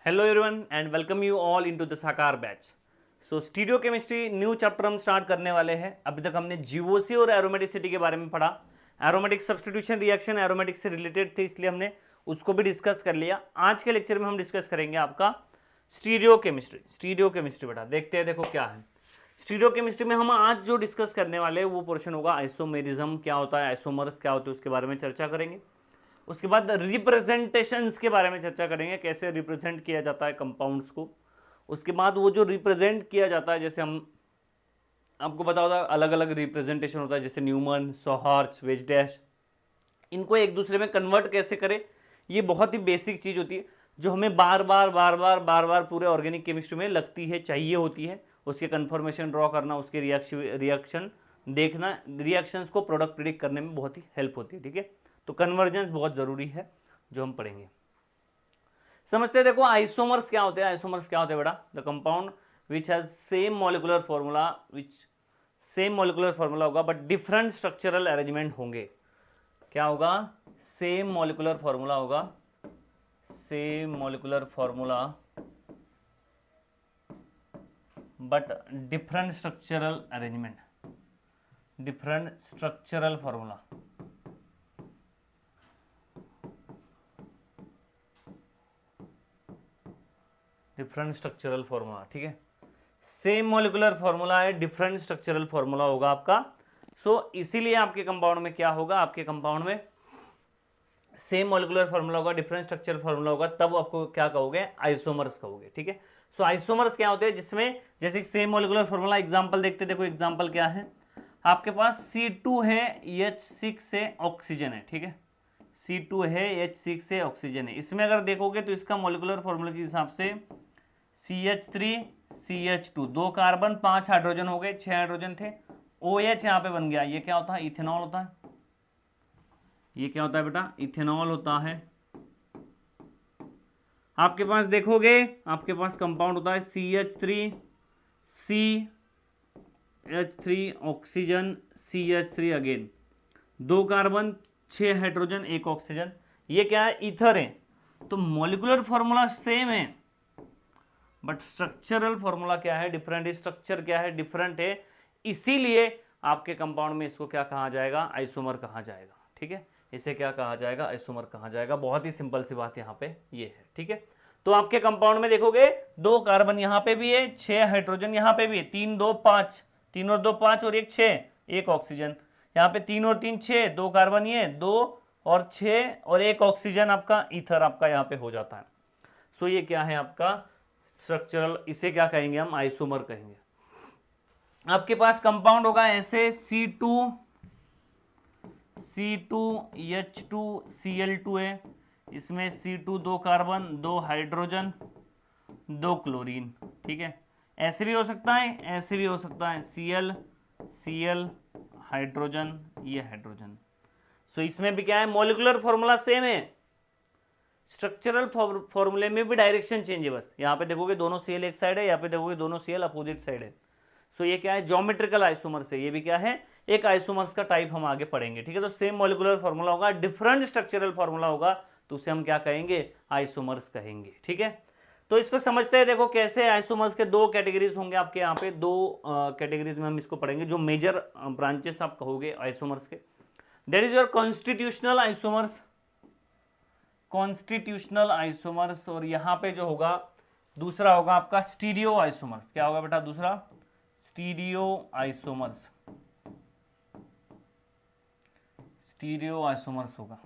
Hello everyone and welcome you all into the साकार batch. सो stereochemistry new chapter हम start करने वाले हैं। अभी तक हमने जीओसी और एरोमेटिसिटी के बारे में पढ़ा। एरोमेटिक सब्स्टिट्यूशन रिएक्शन एरोमेटिक से रिलेटेड थे, इसलिए हमने उसको भी डिस्कस कर लिया। आज के लेक्चर में हम डिस्कस करेंगे आपका स्टीरियोकेमिस्ट्री। स्टीरियोकेमिस्ट्री बेटा देखते हैं, देखो क्या है स्टीरियोकेमिस्ट्री में हम आज जो डिस्कस करने वाले हैं वो पोर्शन होगा आइसोमेरिज्म क्या होता है, आइसोमर्स क्या होते हैं, उसके बारे में चर्चा करेंगे। उसके बाद रिप्रेजेंटेशंस के बारे में चर्चा करेंगे, कैसे रिप्रेजेंट किया जाता है कंपाउंड्स को। उसके बाद वो जो रिप्रेजेंट किया जाता है, जैसे हम आपको पता होता है अलग अलग रिप्रेजेंटेशन होता है, जैसे न्यूमन, सॉहर्ट्ज, वेज डैश, इनको एक दूसरे में कन्वर्ट कैसे करें, ये बहुत ही बेसिक चीज़ होती है जो हमें बार बार पूरे ऑर्गेनिक केमिस्ट्री में लगती है, चाहिए होती है। उसके कन्फर्मेशन ड्रॉ करना, उसके रिएक्शन देखना, रिएक्शंस को प्रोडक्ट प्रिडिक्ट करने में बहुत ही हेल्प होती है। ठीक है, तो कन्वर्जेंस बहुत जरूरी है जो हम पढ़ेंगे। समझते हैं, देखो आइसोमर्स क्या होते हैं। आइसोमर्स क्या होते हैं बेटा? The compound which has same molecular formula, which same molecular formula होगा बट डिफरेंट स्ट्रक्चरल अरेंजमेंट होंगे। क्या होगा? सेम मॉलिकुलर फॉर्मूला होगा, same molecular formula but different structural arrangement, different structural formula. Different structural formula, ठीक है। Same molecular formula है, different structural formula होगा आपका। सो इसीलिए आपके कंपाउंड में क्या होगा, आपके कंपाउंड में सेम मॉलिकुलर फॉर्मूला होगा, डिफरेंट स्ट्रक्चरल फॉर्मूला होगा, तब आपको क्या कहोगे? आइसोमर्स कहोगे। ठीक है, सो आइसोमर्स क्या होते हैं? जिसमें जैसे सेम मॉलिकुलर फॉर्मूला, एग्जांपल देखते, देखो एग्जांपल क्या है। आपके पास C2 है, H6 से ऑक्सीजन है। ठीक है, C2 है, H6 से ऑक्सीजन है। इसमें अगर देखोगे तो इसका मॉलिकुलर फॉर्मूला के हिसाब से CH3 CH2, 2 कार्बन 5 हाइड्रोजन हो गए, 6 हाइड्रोजन थे, OH यहाँ पे बन गया। ये क्या होता है? इथेनॉल होता है। ये क्या होता है बेटा? इथेनॉल होता है। आपके पास देखोगे, आपके पास कंपाउंड होता है CH3 CH3 oxygen CH3 again, 2 carbon 6 hydrogen 1 oxygen. ये क्या है? ईथर है। तो मॉलिकुलर फॉर्मूला सेम है बट स्ट्रक्चरल फॉर्मूला क्या है? डिफरेंट है। स्ट्रक्चर क्या है? डिफरेंट है। इसीलिए आपके कंपाउंड में इसको क्या कहा जाएगा? आइसोमर कहा जाएगा। ठीक है, इसे क्या कहा जाएगा? आइसोमर कहा जाएगा। बहुत ही सिंपल सी बात यहाँ पे ये है। ठीक है, तो आपके कंपाउंड में देखोगे 2 कार्बन यहाँ पे भी है, 6 हाइड्रोजन यहाँ पे भी है, 3 2 5, 3 और 2 5 और 1 6, 1 ऑक्सीजन। यहाँ पे 3 और 3 6, 2 कार्बन, ये 2 और 6 और 1 ऑक्सीजन, आपका ईथर आपका यहाँ पे हो जाता है। सो ये क्या है आपका? स्ट्रक्चरल। इसे क्या कहेंगे हम? आइसोमर कहेंगे। आपके पास कंपाउंड होगा ऐसे C2 H2 Cl2 है। इसमें C2 2 कार्बन 2 हाइड्रोजन 2 क्लोरीन। ठीक है, ऐसे भी हो सकता है, ऐसे भी हो सकता है, Cl हाइड्रोजन, ये हाइड्रोजन। सो इसमें भी क्या है? मॉलिकुलर फॉर्मूला सेम है, स्ट्रक्चरल फॉर्मूले में भी डायरेक्शन चेंज है। बस यहाँ पे देखोगे दोनों Cl एक साइड है, यहाँ पे देखोगे दोनों Cl अपोजिट साइड है। सो ये क्या है? ज्योमेट्रिकल आइसोमर्स है। ये भी क्या है? एक आइसोमर्स का टाइप हम आगे पढ़ेंगे। ठीक है, तो सेम मॉलिकुलर फॉर्मूला होगा, डिफरेंट स्ट्रक्चरल फॉर्मूला होगा, तो उसे हम क्या कहेंगे? आइसोमर्स कहेंगे। ठीक है, तो इसको समझते हैं। देखो कैसे आइसोमर्स के 2 कैटेगरीज होंगे आपके यहाँ पे, 2 कैटेगरीज में हम इसको पढ़ेंगे, जो मेजर ब्रांचेस आप कहोगे आइसोमर्स के। There is your constitutional isomers, constitutional isomers. और यहां पे जो होगा दूसरा होगा आपका स्टीरियो आइसोमर्स। क्या होगा बेटा दूसरा? स्टीरियो आइसोमर्स, स्टीरियो आइसोमर्स होगा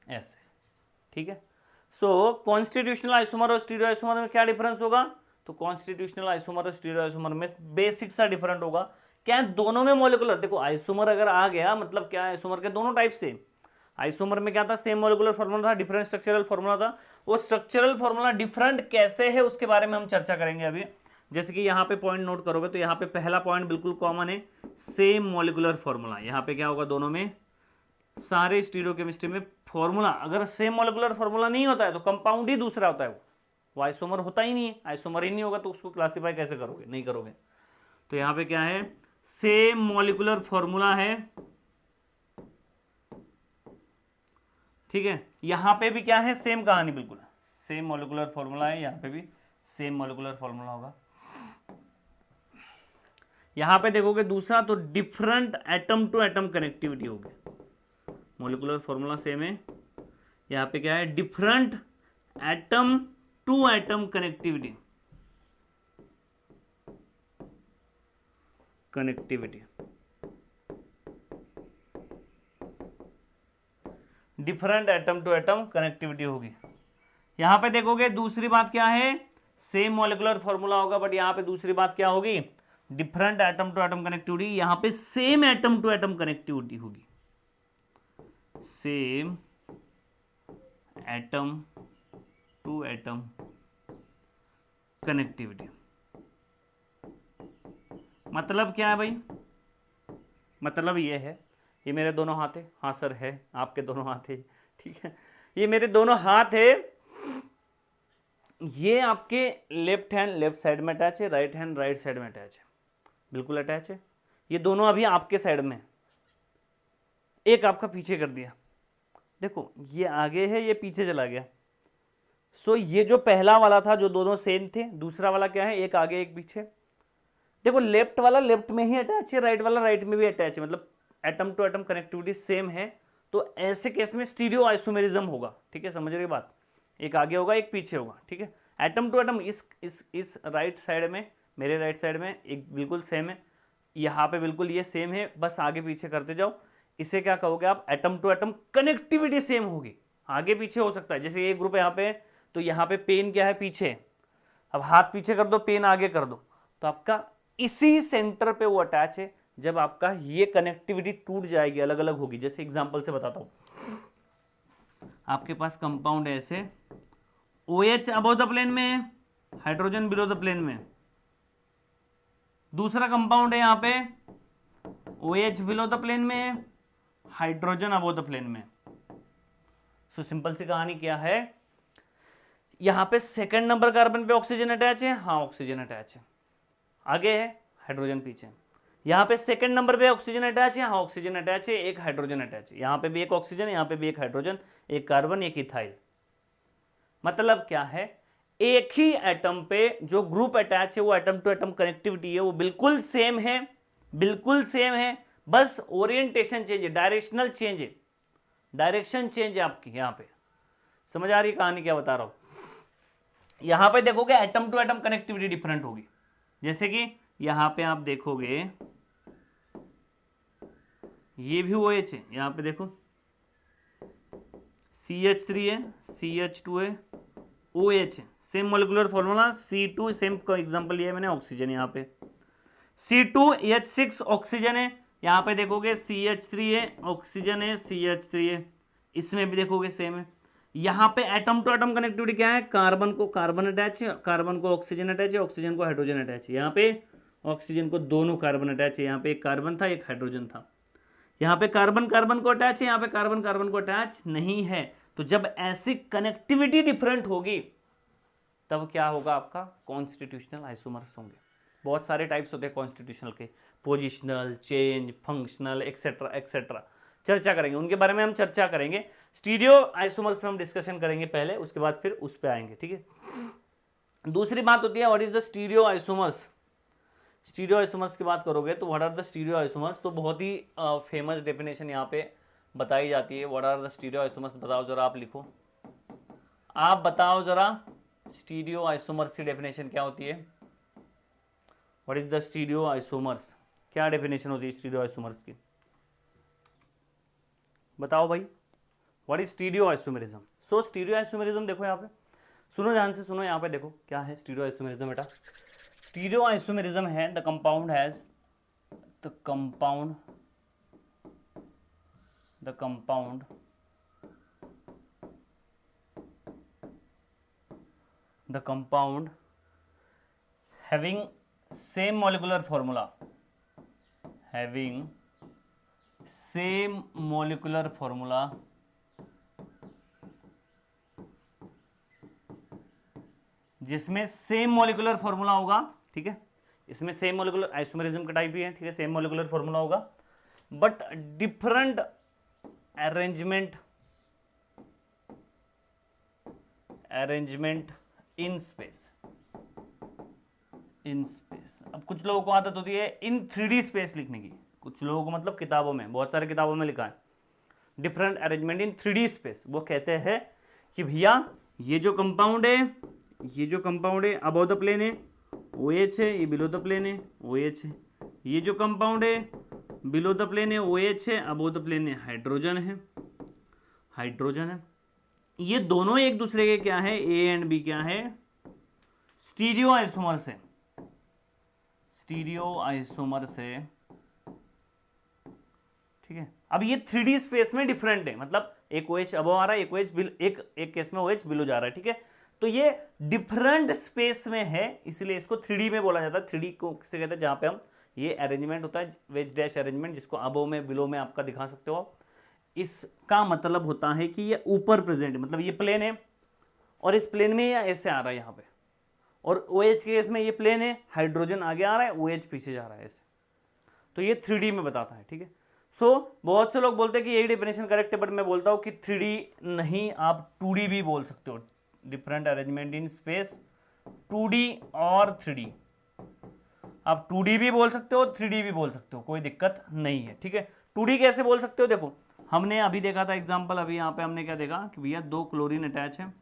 ऐसे। ठीक है, सो कॉन्स्टिट्यूशनल आइसोमर और स्टीरियो आइसोमर में क्या डिफरेंस होगा? तो कॉन्स्टिट्यूशनल आइसोमर और स्टीरियो आइसोमर में बेसिक सा डिफरेंट होगा। क्या है? दोनों में मॉलिकुलर, देखो आइसोमर अगर आ गया मतलब क्या है? आइसोमर के दोनों टाइप से। आइसोमर में क्या था? सेम मॉलिकुलर फॉर्मूला था, डिफरेंट स्ट्रक्चरल फॉर्मूला था। वो स्ट्रक्चरल फॉर्मूला डिफरेंट कैसे है उसके बारे में हम चर्चा करेंगे अभी। जैसे कि यहाँ पे पॉइंट नोट करोगे तो यहाँ पे पहला पॉइंट बिल्कुल कॉमन है, सेम मॉलिकुलर फॉर्मूला। यहाँ पे क्या होगा? दोनों में, सारे स्टीरियोकेमिस्ट्री में फॉर्मूला अगर सेम मॉलिकुलर फॉर्मूला नहीं होता है तो कंपाउंड ही दूसरा होता है, वो आइसोमर होता ही नहीं है। आइसोमर ही नहीं होगा तो उसको क्लासिफाई कैसे करोगे? नहीं करोगे। तो यहाँ पे क्या है? सेम मॉलिकुलर फॉर्मूला है। ठीक है, यहाँ पे भी क्या है, सेम कहानी, बिल्कुल सेम मॉलिक्यूलर फॉर्मूला है, यहाँ पे भी सेम मॉलिक्यूलर फॉर्मूला होगा। यहाँ पे देखोगे दूसरा तो different atom to atom connectivity होगी, मॉलिक्यूलर फॉर्मूला सेम है, यहाँ पे क्या है, different atom to atom connectivity, different atom to atom connectivity होगी। यहां पे देखोगे दूसरी बात क्या है, सेम मॉलिक्यूलर फॉर्मूला होगा, बट यहां पे दूसरी बात क्या होगी, different atom to atom connectivity, यहां पे same atom to atom connectivity होगी, same atom to atom connectivity. मतलब क्या है भाई, मतलब ये है, ये मेरे दोनों हाथ है, हाँ सर है, आपके दोनों हाथ है, ठीक है, ये मेरे दोनों हाथ है, ये आपके लेफ्ट हैंड लेफ्ट साइड में अटैच है, राइट हैंड राइट साइड में अटैच है, बिल्कुल अटैच है, ये दोनों अभी आपके साइड में, एक आपका पीछे कर दिया, देखो ये आगे है, ये पीछे चला गया। सो ये जो पहला वाला था जो दोनों सेम थे, दूसरा वाला क्या है, एक आगे एक पीछे। देखो लेफ्ट वाला लेफ्ट में ही अटैच है, राइट वाला राइट में भी अटैच है, मतलब atom to atom connectivity same है, तो ऐसे केस में स्टीरियो आइसोमेरिज्म होगा, ठीक है, समझ रही बात, एक आगे होगा एक पीछे होगा, ठीक है। एटम टू एटम इस राइट साइड में, मेरे राइट साइड में एक बिल्कुल सेम है, यहाँ पे बिल्कुल ये सेम है, बस आगे पीछे करते जाओ, इसे क्या कहोगे आप, atom to atom connectivity same होगी, आगे पीछे हो सकता है, जैसे ये ग्रुप है यहाँ पे, तो यहाँ पे पेन क्या है पीछे, अब हाथ पीछे कर दो पेन आगे कर दो, तो आपका इसी सेंटर पे वो अटैच है। जब आपका ये कनेक्टिविटी टूट जाएगी, अलग अलग होगी, जैसे एग्जांपल से बताता हूं, आपके पास कंपाउंड है ऐसे, OH अबव द प्लेन में, हाइड्रोजन बिलो द प्लेन में, दूसरा कंपाउंड है यहाँ पे OH बिलो द प्लेन में, हाइड्रोजन अबव द प्लेन में। सो सिंपल सी कहानी क्या है, यहाँ पे सेकंड नंबर कार्बन पे ऑक्सीजन अटैच है, हाँ ऑक्सीजन अटैच है, आगे है हाइड्रोजन पीछे, यहाँ पे सेकंड नंबर पे ऑक्सीजन अटैच है, हाँ ऑक्सीजन अटैच है, एक हाइड्रोजन अटैच है, यहाँ पे भी एक ऑक्सीजन, यहाँ पे भी एक हाइड्रोजन, एक कार्बन एक इथाइल। मतलब क्या है, एक ही एटम पे जो ग्रुप अटैच है वो एटम टू एटम कनेक्टिविटी है, वो बिल्कुल सेम है, बिल्कुल सेम है, बस ओरिएंटेशन चेंज है, डायरेक्शनल चेंज है, डायरेक्शन चेंज है आपकी। यहाँ पे समझ आ रही कहानी क्या बता रहा हूं। यहां पे देखोगे atom to atom connectivity different होगी, जैसे कि यहां पे आप देखोगे ये भी OH है, यहां पे देखो CH3 है, CH2 है, OH है, same molecular formula C2, same का एग्जांपल लिया मैंने, ऑक्सीजन यहाँ पे C2H6 ऑक्सीजन है, यहाँ पे देखोगे CH3 है, ऑक्सीजन है, CH3 है, इसमें भी देखोगे सेम है। यहाँ पे एटम टू एटम कनेक्टिविटी क्या है, कार्बन को कार्बन अटैच है, कार्बन को ऑक्सीजन अटैच है, ऑक्सीजन को हाइड्रोजन अटैच है, यहाँ पे ऑक्सीजन को दोनों कार्बन अटैच है, यहाँ पे एक कार्बन था एक हाइड्रोजन था, यहाँ पे कार्बन कार्बन को अटैच है, यहाँ पे कार्बन कार्बन को अटैच नहीं है। तो जब ऐसी कनेक्टिविटी डिफरेंट होगी तब क्या होगा, आपका कॉन्स्टिट्यूशनल आइसोमर्स होंगे। बहुत सारे टाइप्स होते हैं कॉन्स्टिट्यूशनल के, positional, change, functional, etcetera etcetera, चर्चा करेंगे उनके बारे में, हम चर्चा करेंगे। स्टीरियो आइसोमर्स पे हम डिस्कशन करेंगे पहले, उसके बाद फिर उस पे आएंगे, ठीक है। दूसरी बात होती है what is the stereo isomers. Stereo isomers की बात करोगे तो what are the stereo isomers, तो बहुत ही फेमस डेफिनेशन यहाँ पे बताई जाती है। What are the stereo isomers, बताओ जरा, आप लिखो, आप बताओ जरा स्टीरियो आइसोमर्स की डेफिनेशन क्या होती है। What is the stereo isomers, क्या डेफिनेशन होती है स्टीरियो आइसोमर्स की, बताओ भाई। What is stereo isomerism. So stereo isomerism देखो यहाँ पे, सुनो ध्यान से सुनो, यहाँ पे देखो क्या है स्टीरियो आइसोमेरिज्म बेटा। स्टीरियो आइसोमेरिज्म है the compound has the compound having same molecular formula, जिसमें सेम मॉलिकुलर फॉर्मूला होगा, ठीक है, इसमें सेम मॉलिकुलर आइसोमेरिज्म का टाइप ही है, ठीक है, सेम मॉलिकुलर फॉर्मूला होगा but different arrangement arrangement in space, in space. अब कुछ लोगों को आदत होती है इन 3D स्पेस लिखने की, कुछ लोगों को मतलब किताबों में, बहुत सारे किताबों में लिखा है डिफरेंट अरेंजमेंट इन 3D स्पेस। वो कहते हैं कि भैया ये जो कंपाउंड है, ये जो कंपाउंड है अबव द प्लेन है OH है, ये बिलो द प्लेन है OH है, ये जो कंपाउंड है बिलो द प्लेन है OH है, अबव द प्लेन है हाइड्रोजन है, हाइड्रोजन है। ये दोनों एक दूसरे के क्या है, A एंड B क्या है, स्टीरियो आइसोमर्स है, स्टीरियो आइसोमर्स है, ठीक है। अब ये 3D स्पेस में डिफरेंट है, मतलब एक OH अबव आ रहा है, एक OH एक केस में OH बिलो जा रहा है, ठीक है। तो ये डिफरेंट स्पेस में है, इसलिए इसको 3D में बोला जाता है। 3D को किसे कहते हैं, जहां पे हम ये अरेंजमेंट होता है वेज डैश अरेंजमेंट, जिसको अबव में बिलो में आपका दिखा सकते हो। इसका मतलब होता है कि ये ऊपर प्रेजेंट है, मतलब ये प्लेन है और इस प्लेन में ये ऐसे आ रहा है यहाँ पे, और OH के केस में ये प्लेन है, हाइड्रोजन आगे आ रहा है, OH पीछे जा रहा है ऐसे। तो ये 3D में बताता है, ठीक है। बहुत से लोग बोलते हैं कि यही डेफिनेशन करेक्ट है, बट मैं बोलता हूँ कि 3D नहीं, आप 2D भी बोल सकते हो। Different arrangement in space 2D और 3D, आप 2D भी बोल सकते हो 3D भी बोल सकते हो, कोई दिक्कत नहीं है, ठीक है। 2D कैसे बोल सकते हो, देखो हमने अभी देखा था एग्जांपल, अभी यहाँ पे हमने क्या देखा कि भैया 2 क्लोरीन अटैच है,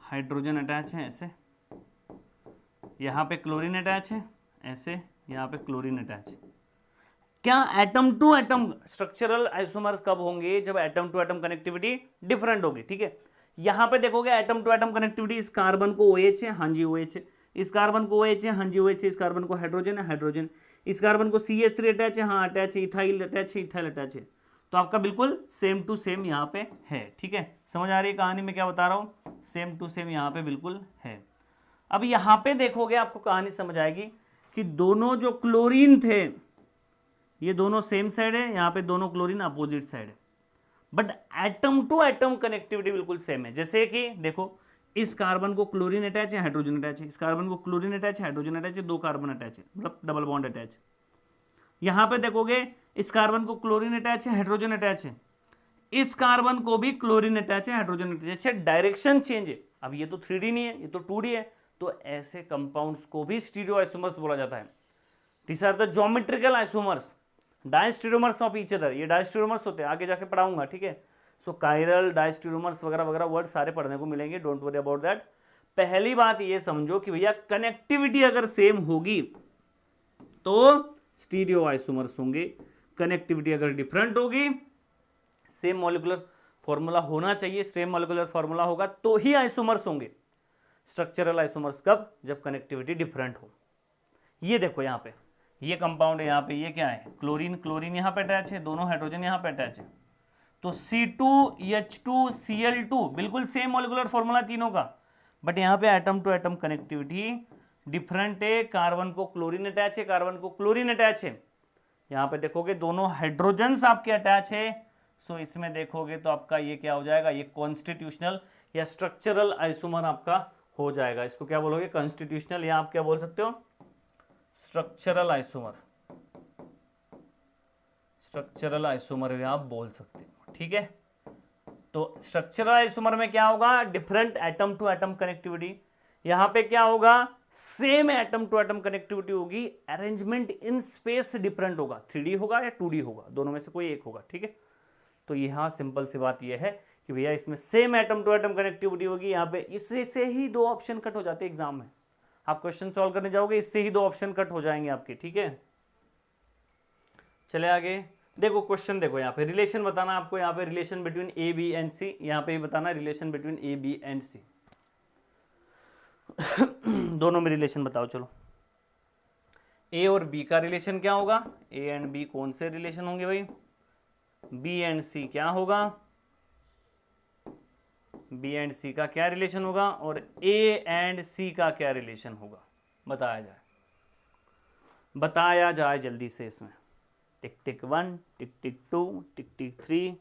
हाइड्रोजन अटैच है ऐसे, यहाँ पे क्लोरीन अटैच है ऐसे, यहाँ पे क्लोरीन अटैच है। क्या atom to atom structural isomers कब होंगे, जब atom to atom connectivity different होगी, ठीक है। यहां पे देखोगे एटम टू एटम कनेक्टिविटी, इस कार्बन को OH है, हाँ जी OH है, इस कार्बन को OH है, हाँ जी OH है, इस कार्बन को हाइड्रोजन है, हाइड्रोजन, इस कार्बन को CH3 अटैच है, हाँ अटैच है, इथाइल अटैच है, इथाइल अटैच है। तो आपका बिल्कुल सेम टू सेम यहाँ पे है, ठीक है। समझ आ रही है कहानी में क्या बता रहा हूँ, सेम टू सेम यहाँ पे बिल्कुल है। अब यहाँ पे देखोगे आपको कहानी समझ आएगी कि दोनों जो क्लोरीन थे ये दोनों सेम साइड है, यहाँ पे दोनों क्लोरीन अपोजिट साइड है, but atom to atom connectivity बिल्कुल सेम है। जैसे कि देखो इस कार्बन को क्लोरीन अटैच है, हाइड्रोजन अटैच है, इस कार्बन को क्लोरीन अटैच है, हाइड्रोजन अटैच है, 2 कार्बन अटैच है, मतलब डबल बॉन्ड अटैच है। यहां पे देखोगे इस कार्बन को क्लोरीन अटैच है, हाइड्रोजन अटैच है, इस कार्बन को भी क्लोरीन अटैच है, हाइड्रोजन अटैच है, डायरेक्शन चेंज है। अब ये तो 3D नहीं है, ये तो 2D है, तो ऐसे कंपाउंड्स को भी स्टीरियो आइसोमर्स बोला जाता है। This are the geometrical isomers, diastereomers of each other, ये डायस्टेरोमर्स होते हैं, आगे जाके पढ़ाऊंगा, ठीक है। सो कायरल डायस्टेरोमर्स वगैरह वगैरह वर्ड सारे पढ़ने को मिलेंगे, डोंट वरी अबाउट दैट। पहली बात ये समझो कि भैया कनेक्टिविटी अगर सेम होगी तो स्टीरियो आइसोमर्स होंगे, कनेक्टिविटी अगर डिफरेंट होगी, सेम मॉलिक्यूलर फॉर्मूला होना चाहिए, सेम मॉलिक्यूलर फॉर्मूला होगा तो ही आइसोमर्स होंगे। स्ट्रक्चरल आइसोमर्स कब, जब कनेक्टिविटी डिफरेंट हो। ये देखो यहाँ पे ये कंपाउंड है, यहाँ पे ये क्या है, क्लोरीन, क्लोरीन यहाँ पे अटैच है, दोनों हाइड्रोजन यहाँ पे अटैच है, तो C2H2Cl2 बिल्कुल सेम मॉलिक्यूलर फॉर्मूला तीनों का, बट यहाँ पे atom to atom connectivity different है। कार्बन को क्लोरीन अटैच है, कार्बन को क्लोरीन अटैच है, यहाँ पे देखोगे दोनों हाइड्रोजन्स आपके अटैच है। सो इसमें देखोगे तो आपका ये क्या हो जाएगा, ये कॉन्स्टिट्यूशनल या स्ट्रक्चरल आइसोमर आपका हो जाएगा। इसको क्या बोलोगे, कॉन्स्टिट्यूशनल, या आप क्या बोल सकते हो, स्ट्रक्चरल आइसोमर, स्ट्रक्चरल आइसोमर भी आप बोल सकते हो, ठीक है। तो स्ट्रक्चरल आइसोमर में क्या होगा, different atom to atom connectivity, यहां पे क्या होगा, same atom to atom connectivity होगी, अरेंजमेंट इन स्पेस डिफरेंट होगा, 3D होगा या 2D होगा, दोनों में से कोई एक होगा, ठीक है। तो यहां सिंपल सी बात यह है कि भैया इसमें same atom to atom connectivity होगी, यहाँ पे इससे से ही 2 ऑप्शन कट हो जाते हैं एग्जाम में, आप क्वेश्चन सॉल्व करने जाओगे इससे ही 2 ऑप्शन कट हो जाएंगे आपके, ठीक है। चले आगे, देखो क्वेश्चन देखो, यहाँ पे रिलेशन बताना आपको, यहाँ पे relation between A B and C, यहाँ पे बताना relation between A B and C दोनों में रिलेशन बताओ। चलो A और B का रिलेशन क्या होगा, A एंड B कौन से रिलेशन होंगे भाई, B एंड C क्या होगा, B एंड C का क्या रिलेशन होगा, और A एंड C का क्या रिलेशन होगा, बताया जाए, बताया जाए जल्दी से। इसमें टिक टिक 1, टिक टिक 2, टिक टिक 3,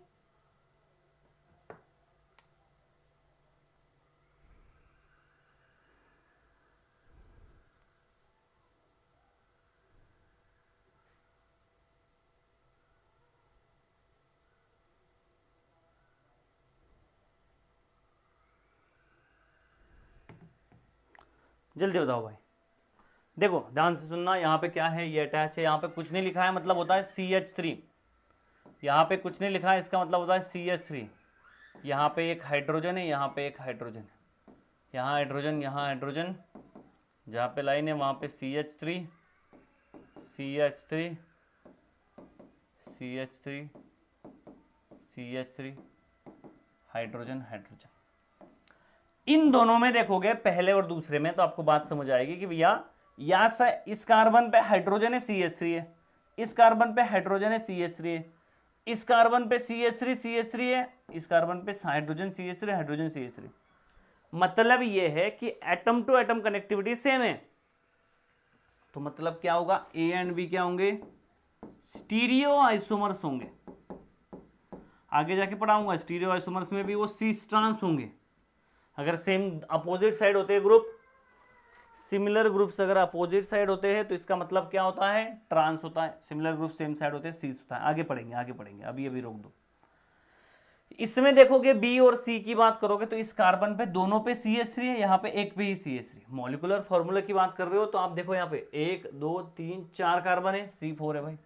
जल्दी बताओ भाई। देखो ध्यान से सुनना, यहाँ पे क्या है, ये अटैच है, यहाँ पे कुछ नहीं लिखा है मतलब होता है CH3, यहाँ पे कुछ नहीं लिखा है इसका मतलब होता है CH3। यहाँ पे एक हाइड्रोजन है, यहाँ पे एक हाइड्रोजन है, यहाँ हाइड्रोजन, यहाँ हाइड्रोजन, जहाँ पे लाइन है वहाँ पे CH3 CH3 CH3 CH3 hydrogen hydrogen. इन दोनों में देखोगे पहले और दूसरे में तो आपको बात समझ आएगी कि भैया या इस कार्बन पे हाइड्रोजन है CH3 है, इस कार्बन पे हाइड्रोजन है CH3 है, इस कार्बन पे CH3 है, इस कार्बन पे हाइड्रोजन CH3 हाइड्रोजन CH3। मतलब ये है कि atom to atom connectivity same है। तो मतलब क्या होगा, A एंड B क्या होंगे, स्टीरियो आइसोमर्स होंगे। आगे जाके पढ़ाऊंगा स्टीरियो आइसोमर्स में भी वो सीस ट्रांस होंगे। अगर सेम अपोजिट साइड होते हैं ग्रुप, सिमिलर ग्रुप्स अगर अपोजिट साइड होते हैं तो इसका मतलब क्या होता है, ट्रांस होता है। सिमिलर ग्रुप सेम साइड होते हैं सीस होता है। आगे पढ़ेंगे, अभी रोक दो। इसमें देखोगे बी और सी की बात करोगे तो इस कार्बन पे दोनों पे CH3 है, यहाँ पे एक पे ही CH3। मॉलिक्यूलर फॉर्मूला की बात कर रहे हो तो आप देखो यहाँ पे 1 2 3 4 कार्बन है, C4 है भाई,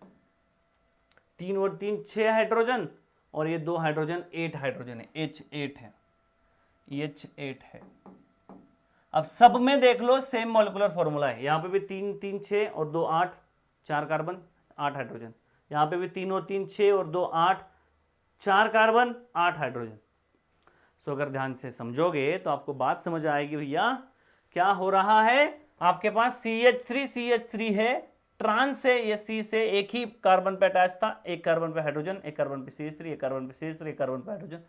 3 और 3 6 हाइड्रोजन, और ये 2 हाइड्रोजन 8 हाइड्रोजन है, H8 है, H8 है। अब सब में देख लो सेम मॉलिक्यूलर फॉर्मूला है। यहाँ पे भी 3 3 6 और 2 8, 4 कार्बन 8 हाइड्रोजन। यहाँ पे भी 3 और 3 6 और 2 8, 4 कार्बन 8 हाइड्रोजन। सो अगर ध्यान से समझोगे तो आपको बात समझ आएगी भैया क्या हो रहा है। आपके पास CH3 है, ट्रांस है, ये C से एक ही कार्बन पे अटैच था, एक कार्बन पे हाइड्रोजन, एक कार्बन पे CH3, एक कार्बन पे CH3, एक कार्बन पे हाइड्रोजन,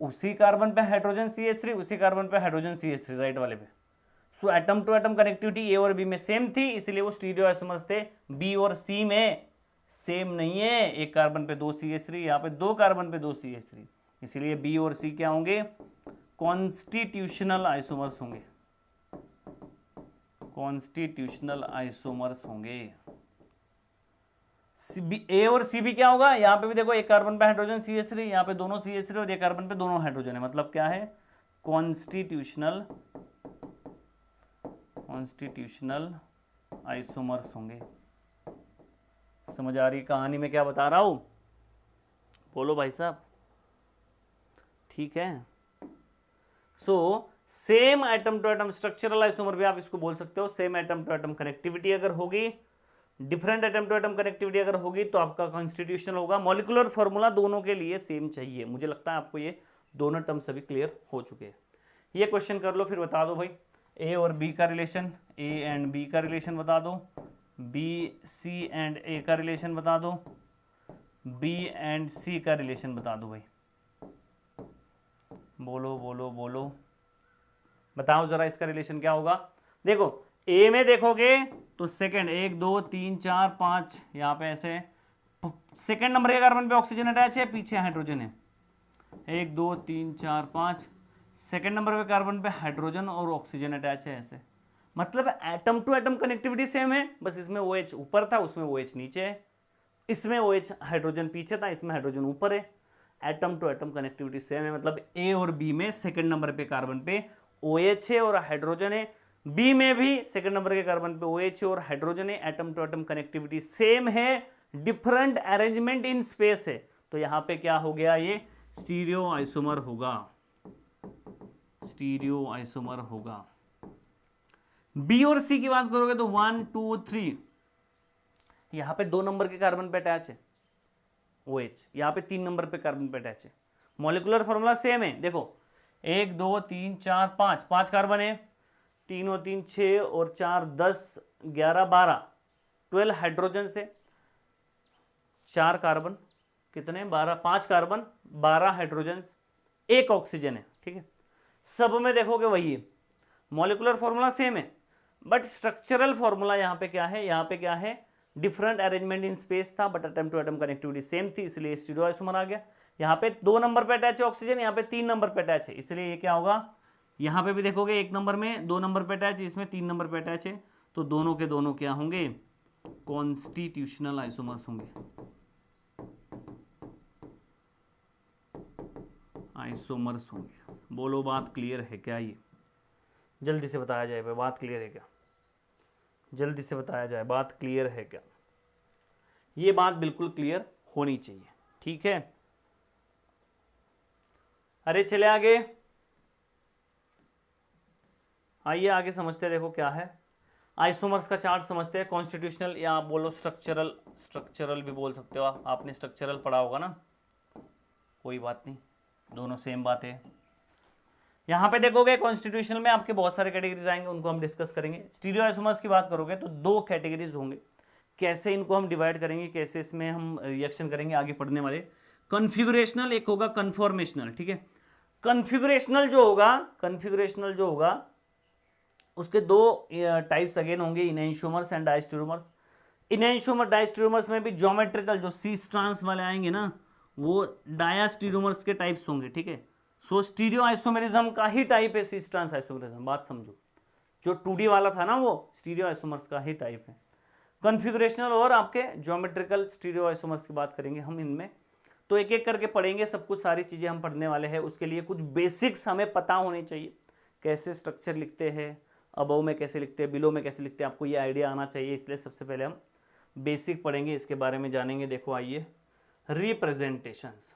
उसी कार्बन पे हाइड्रोजन CH3, उसी कार्बन पे हाइड्रोजन CH3 राइट वाले पे। So atom to atom connectivity A और B में सेम थी, इसलिए वो स्टीरियो आइसोमर्स थे। B और C में सेम नहीं है, एक कार्बन पे 2 CH3, यहाँ पे 2 कार्बन पे 2 CH3, इसलिए B और C क्या होंगे, कॉन्स्टिट्यूशनल आइसोमर्स होंगे, कॉन्स्टिट्यूशनल आइसोमर्स होंगे। A और C भी क्या होगा, यहाँ पे भी देखो एक कार्बन पे हाइड्रोजन CH3, यहाँ पे दोनों CH3 और एक कार्बन पे दोनों हाइड्रोजन है, मतलब क्या है, कॉन्स्टिट्यूशनल आइसोमर्स होंगे। समझ आ रही कहानी में क्या बता रहा हूं, बोलो भाई साहब, ठीक है। So same atom to atom structural isomer भी आप इसको बोल सकते हो। Same atom to atom connectivity अगर होगी, different atom to atom connectivity अगर होगी तो आपका कॉन्स्टिट्यूशन होगा। मॉलिक्यूलर फॉर्मूला दोनों के लिए सेम चाहिए। मुझे लगता है आपको ये दोनों टर्म सभी क्लियर हो चुके हैं। ये क्वेश्चन कर लो, फिर बता दो भाई A और B का रिलेशन, A एंड B का रिलेशन बता दो, B C एंड A का रिलेशन बता दो, B एंड C का रिलेशन बता दो भाई। बोलो बोलो बोलो, बताओ जरा इसका रिलेशन क्या होगा। देखो A में देखोगे तो सेकंड 1 2 3 4 5, यहाँ पे ऐसे सेकंड नंबर के कार्बन पे ऑक्सीजन अटैच है, पीछे हाइड्रोजन है, 1 2 3 4 5। सेकंड नंबर पे कार्बन पे हाइड्रोजन और ऑक्सीजन अटैच है ऐसे, मतलब atom to atom connectivity same है, बस इसमें OH ऊपर था, उसमें OH नीचे है, इसमें OH हाइड्रोजन पीछे था, इसमें हाइड्रोजन ऊपर है। Atom to atom connectivity same है, मतलब A और B में सेकंड नंबर पे कार्बन पे OH है और हाइड्रोजन है, B में भी सेकंड नंबर के कार्बन पे OH है और हाइड्रोजन है। Atom to atom connectivity same है, डिफरेंट अरेंजमेंट इन स्पेस है। तो यहां पे क्या हो गया, ये स्टीरियो आइसोमर होगा, स्टीरियो आइसोमर होगा। B और C की बात करोगे तो 1 2 3, यहां पे 2 नंबर के कार्बन पे अटैच है OH, यहां पे 3 नंबर पे कार्बन पे अटैच है। मॉलिक्यूलर फॉर्मूला सेम है, देखो 1 2 3 4 5, 5 कार्बन है, 3 और 3 6 और 4 10 11 12, 12 हाइड्रोजन से 4 कार्बन, कितने 12, 5 कार्बन 12 हाइड्रोजन, 1 ऑक्सीजन है, ठीक है। सब में देखोगे वही है, मॉलिक्यूलर फॉर्मूला सेम है, बट स्ट्रक्चरल फॉर्मूला यहाँ पे क्या है, यहाँ पे क्या है, डिफरेंट अरेंजमेंट इन स्पेस था, but atom to atom connectivity same थी, इसलिए स्टीरियो आइसोमर आ गया। यहाँ पे 2 नंबर पे अटैच है ऑक्सीजन, यहाँ पे 3 नंबर पे अटैच है, इसलिए ये क्या होगा, यहाँ पे भी देखोगे 1 नंबर में 2 नंबर पे अटैच है, इसमें 3 नंबर पे अटैच है, तो दोनों के दोनों क्या होंगे, कॉन्स्टिट्यूशनल आइसोमर्स होंगे, आइसोमर्स होंगे। बोलो बात क्लियर है क्या ये, जल्दी से बताया जाए भाई, बात क्लियर है क्या? जल्दी से बताया जाए, बात क्लियर है क्या? ये बात बिल्कुल क्लियर होनी चाहिए, ठीक है। अरे चले आगे, आइए आगे समझते हैं। देखो क्या है, आइसोमर्स का चार्ट समझते हैं। कॉन्स्टिट्यूशनल या आप बोलो स्ट्रक्चरल, स्ट्रक्चरल भी बोल सकते हो आप, आपने स्ट्रक्चरल पढ़ा होगा ना, कोई बात नहीं, दोनों सेम बात है। यहाँ पे देखोगे कॉन्स्टिट्यूशनल में आपके बहुत सारे कैटेगरीज आएंगे, उनको हम डिस्कस करेंगे। स्टीरियो आइसोमर्स की बात करोगे तो 2 कैटेगरीज होंगे, कैसे इनको हम डिवाइड करेंगे, कैसे इसमें हम रिएक्शन करेंगे आगे पढ़ने वाले। कॉन्फिगरेशनल, एक होगा कन्फॉर्मेशनल, ठीक है। कॉन्फिगरेशनल जो होगा उसके 2 टाइप्स अगेन होंगे, इनैंशियोमर्स एंड डायस्टेरोमर्स। इनैंशियोमर डायस्टेरोमर्स में भी ज्योमेट्रिकल जो सी स्ट्रांस वाले आएंगे ना, वो डायस्टेरोमर्स के टाइप्स होंगे, ठीक है। सो स्टीरियो आइसोमेरिज्म का ही टाइप है सी स्ट्रांस आइसोमेरिज्म, बात समझो। जो 2D वाला था ना वो स्टीरियो आइसोमर्स का ही टाइप है। कॉन्फिगरेशनल और आपके ज्योमेट्रिकल स्टीरियो आइसोमर्स की बात करेंगे हम इनमें, तो एक एक करके पढ़ेंगे सब कुछ, सारी चीजें हम पढ़ने वाले हैं। उसके लिए कुछ बेसिक्स हमें पता होने चाहिए, कैसे स्ट्रक्चर लिखते हैं, अबव में कैसे लिखते हैं, बिलो में कैसे लिखते हैं, आपको ये आइडिया आना चाहिए। इसलिए सबसे पहले हम बेसिक पढ़ेंगे, इसके बारे में जानेंगे। देखो आइए, रिप्रेजेंटेशंस।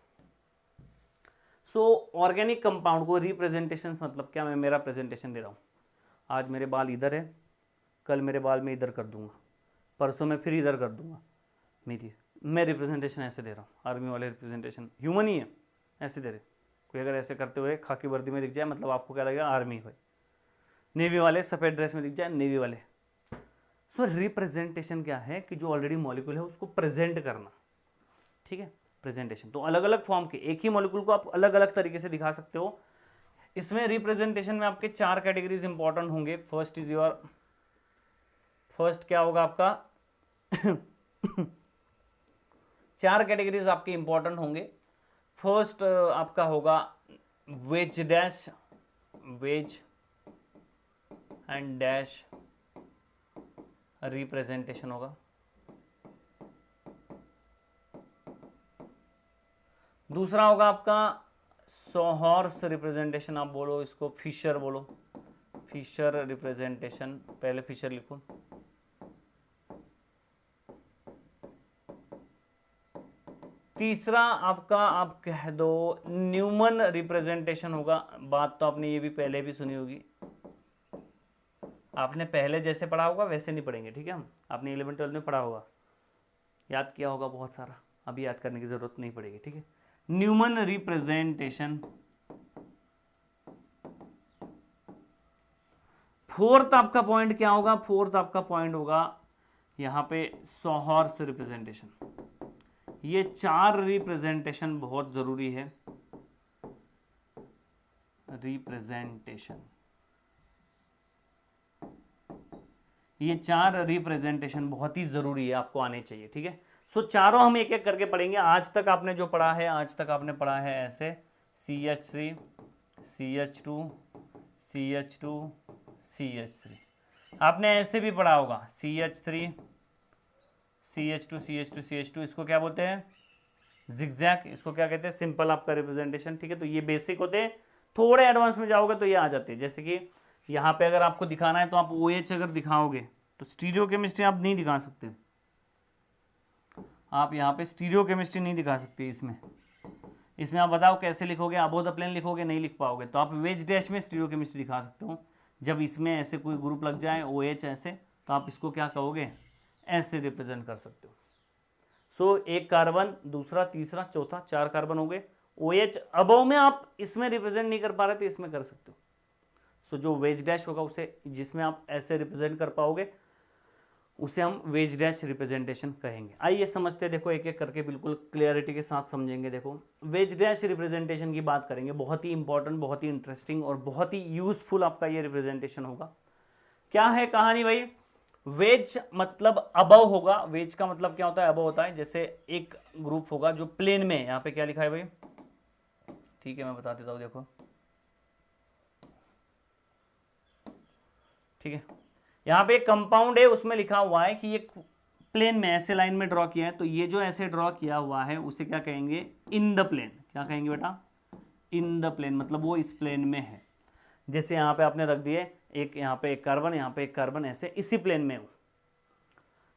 सो ऑर्गेनिक कंपाउंड को रिप्रेजेंटेशंस मतलब क्या, मैं मेरा प्रेजेंटेशन दे रहा हूँ। आज मेरे बाल इधर है, कल मेरे बाल मैं इधर कर दूंगा, परसों मैं फिर इधर कर दूंगा। मैं रिप्रेजेंटेशन ऐसे दे रहा हूँ, आर्मी वाले रिप्रेजेंटेशन ह्यूमन ही है, ऐसे दे रहे। कोई अगर ऐसे करते हुए खाकी वर्दी में दिख जाए, मतलब आपको क्या लगेगा, आर्मी भाई। नेवी वाले सफ़ेद ड्रेस में दिख जाए, नेवी वाले। सो रिप्रेजेंटेशन क्या है कि जो ऑलरेडी मॉलिक्यूल है उसको प्रेजेंट करना, ठीक है। प्रेजेंटेशन तो अलग अलग फॉर्म के, एक ही मॉलिक्यूल को आप अलग अलग तरीके से दिखा सकते हो। इसमें रिप्रेजेंटेशन में आपके 4 कैटेगरीज इंपॉर्टेंट होंगे। फर्स्ट क्या होगा आपका 4 कैटेगरीज आपके इंपॉर्टेंट होंगे। फर्स्ट आपका होगा wedge dash, wedge and dash representation होगा। दूसरा होगा आपका सॉहॉर्स रिप्रेजेंटेशन, आप बोलो इसको फिशर बोलो, फिशर रिप्रेजेंटेशन, पहले फिशर लिखो। तीसरा आपका आप कह दो न्यूमन रिप्रेजेंटेशन होगा। बात तो आपने ये भी पहले भी सुनी होगी, आपने पहले जैसे पढ़ा होगा वैसे नहीं पढ़ेंगे, ठीक है। हम आपने 11-12 में पढ़ा होगा, याद किया होगा बहुत सारा, अभी याद करने की जरूरत नहीं पड़ेगी, ठीक है। Newman representation. फोर्थ आपका पॉइंट क्या होगा, फोर्थ आपका पॉइंट होगा यहाँ पे सॉहॉर्स रिप्रेजेंटेशन। ये 4 रिप्रेजेंटेशन बहुत जरूरी है। रिप्रेजेंटेशन, ये 4 रिप्रेजेंटेशन बहुत ही जरूरी है, आपको आने चाहिए, ठीक है। सो चारों हम एक एक करके पढ़ेंगे। आज तक आपने जो पढ़ा है, आज तक आपने पढ़ा है ऐसे CH3 CH2 CH2 CH3, आपने ऐसे भी पढ़ा होगा CH3 CH2 CH2 CH2, इसको क्या बोलते हैं, जिगजैग, इसको क्या कहते हैं, सिंपल आपका रिप्रेजेंटेशन, ठीक है। तो ये बेसिक होते हैं, थोड़े एडवांस में जाओगे तो ये आ जाते हैं। जैसे कि यहाँ पे अगर आपको दिखाना है तो आप OH अगर दिखाओगे तो स्टीरियो केमिस्ट्री आप नहीं दिखा सकते, आप यहाँ पे स्टीरियो केमिस्ट्री नहीं दिखा सकते। इसमें आप बताओ कैसे लिखोगे, अबोव द प्लेन लिखोगे, नहीं लिख पाओगे। तो आप वेज डैश में स्टीरियो केमिस्ट्री दिखा सकते हो। जब इसमें ऐसे कोई ग्रुप लग जाए OH ऐसे, तो आप इसको क्या कहोगे, ऐसे रिप्रेजेंट कर सकते हो। सो एक कार्बन, दूसरा, तीसरा, चौथा, 4 कार्बन हो गए। OH अबोव में आप इसमें रिप्रेजेंट नहीं कर पा रहे तो इसमें कर सकते हो। सो जो वेज डैश होगा उसे, जिसमें आप ऐसे रिप्रेजेंट कर पाओगे उसे हम वेज डैश रिप्रेजेंटेशन कहेंगे। आइए समझते हैं, देखो एक एक करके बिल्कुल क्लियरिटी के साथ समझेंगे। देखो वेज डैश रिप्रेजेंटेशन की बात करेंगे, बहुत ही इंपॉर्टेंट, बहुत ही इंटरेस्टिंग और बहुत ही यूजफुल आपका ये रिप्रेजेंटेशन होगा। क्या है कहानी भाई, वेज मतलब अबव होगा। वेज का मतलब क्या होता है, अबव होता है। जैसे एक ग्रुप होगा जो प्लेन में, यहाँ पे क्या लिखा है भाई, ठीक है मैं बता देता हूँ, देखो ठीक है, यहाँ पे एक कंपाउंड है, उसमें लिखा हुआ है कि ये प्लेन में ऐसे लाइन में ड्रॉ किया है, तो ये जो ऐसे ड्रॉ किया हुआ है उसे क्या कहेंगे, इन द प्लेन। क्या कहेंगे बेटा, इन द प्लेन, मतलब वो इस प्लेन में है। जैसे यहाँ पे आपने रख दिए एक यहाँ पे एक कार्बन, यहाँ पे एक कार्बन, ऐसे इसी प्लेन में हो।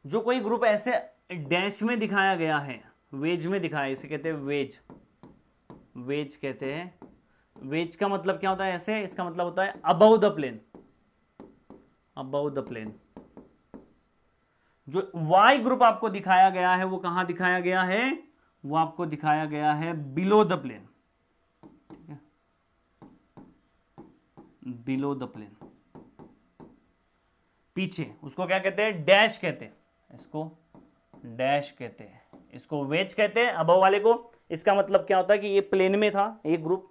जो कोई ग्रुप ऐसे डैश में दिखाया गया है, वेज में दिखाया, इसे कहते हैं वेज, वेज कहते हैं। वेज का मतलब क्या होता है ऐसे, इसका मतलब होता है above the plane, above the plane. जो वाई ग्रुप आपको दिखाया गया है वो कहां दिखाया गया है, वो आपको दिखाया गया है बिलो द प्लेन, ठीक है, बिलो द प्लेन, पीछे। उसको क्या कहते हैं, डैश कहते हैं, इसको डैश कहते हैं, इसको वेज कहते हैं अबव वाले को। इसका मतलब क्या होता है कि ये प्लेन में था एक ग्रुप,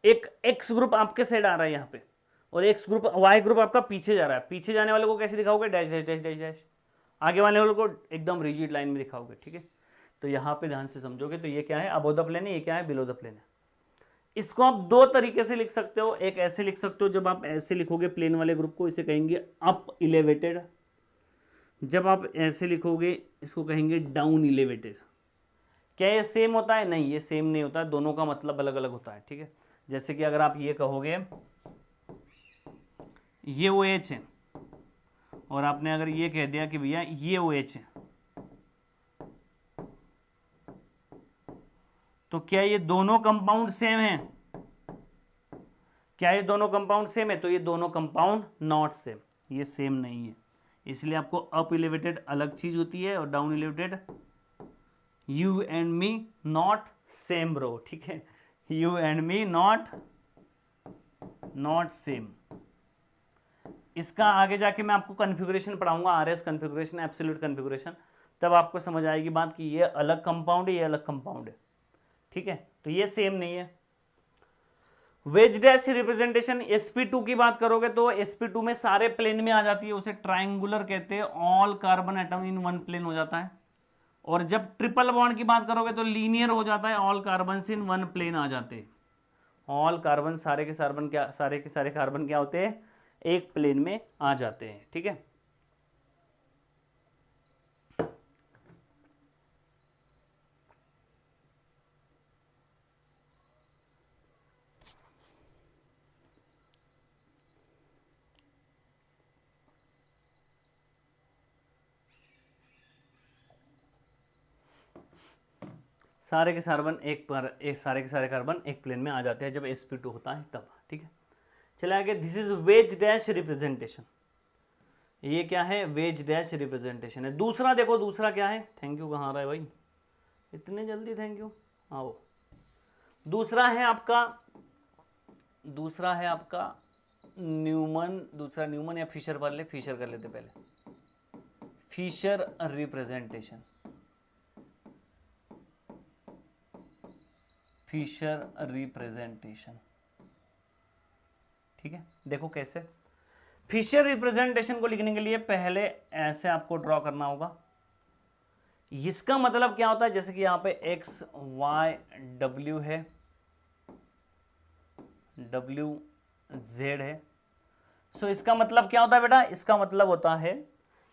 एक एक्स ग्रुप आपके साइड आ रहा है यहाँ पे, और एक्स ग्रुप वाई ग्रुप आपका पीछे जा रहा है। पीछे जाने वाले को कैसे दिखाओगे, dash dash dash dash dash, आगे वाले को एकदम रिजिड लाइन में दिखाओगे, ठीक है। तो यहाँ पे ध्यान से समझोगे तो ये क्या है, अबव द प्लेन है, ये क्या है, बिलो द प्लेन है। इसको आप दो तरीके से लिख सकते हो, एक ऐसे लिख सकते हो, जब आप ऐसे लिखोगे प्लेन वाले ग्रुप को इसे कहेंगे अप इलेवेटेड, जब आप ऐसे लिखोगे इसको कहेंगे डाउन इलेवेटेड। क्या ये सेम होता है, नहीं ये सेम नहीं होता है, दोनों का मतलब अलग अलग होता है, ठीक है। जैसे कि अगर आप ये कहोगे ये ओ एच है, और आपने अगर ये कह दिया कि भैया ये ओ एच है, तो क्या ये दोनों कंपाउंड सेम है, क्या ये दोनों कंपाउंड सेम है, तो ये दोनों कंपाउंड नॉट सेम, ये सेम नहीं है। इसलिए आपको अप इलेवेटेड अलग चीज होती है और down elevated, you and me not same bro, ठीक है, you and me not same. इसका आगे जाके मैं आपको कॉन्फ़िगरेशन पढ़ाऊंगा, आरएस कॉन्फ़िगरेशन, एब्सोल्यूट कॉन्फ़िगरेशन, तब आपको समझ आएगी बात कि ये अलग कंपाउंड है, ये अलग कंपाउंड है, ठीक है। तो ये सेम नहीं है। वेज डैश रिप्रेजेंटेशन, sp2 की बात करोगे तो sp2 में सारे प्लेन में आ जाती है, उसे ट्राइंगुलर कहते हैं, all carbon atom in one plane हो जाता है। और जब ट्रिपल बॉन्ड की बात करोगे तो लीनियर हो जाता है, all carbon in one plane आ जाते हैं। ऑल कार्बन, सारे के कार्बन क्या, सारे के सारे कार्बन क्या होते हैं, एक प्लेन में आ जाते हैं, ठीक है। सारे के कार्बन एक पर एक, सारे के सारे कार्बन एक प्लेन में आ जाते हैं जब sp2 होता है तब, ठीक है। चले आगे, this is veg dash representation, ये क्या है, वेज डैश रिप्रेजेंटेशन है। दूसरा देखो, दूसरा क्या है, थैंक यू कहाँ रहा है भाई, इतने जल्दी थैंक यू, आओ। दूसरा है आपका, दूसरा है आपका न्यूमन, दूसरा न्यूमन या फिशर वाले, फिशर कर लेते पहले, फिशर रिप्रेजेंटेशन, फिशर रिप्रेजेंटेशन, ठीक है। देखो कैसे, फिशर रिप्रेजेंटेशन को लिखने के लिए पहले ऐसे आपको ड्रॉ करना होगा। इसका मतलब क्या होता है, जैसे कि यहां पे एक्स वाई डब्ल्यू है, डब्ल्यू जेड है। सो इसका मतलब क्या होता है बेटा, इसका मतलब होता है,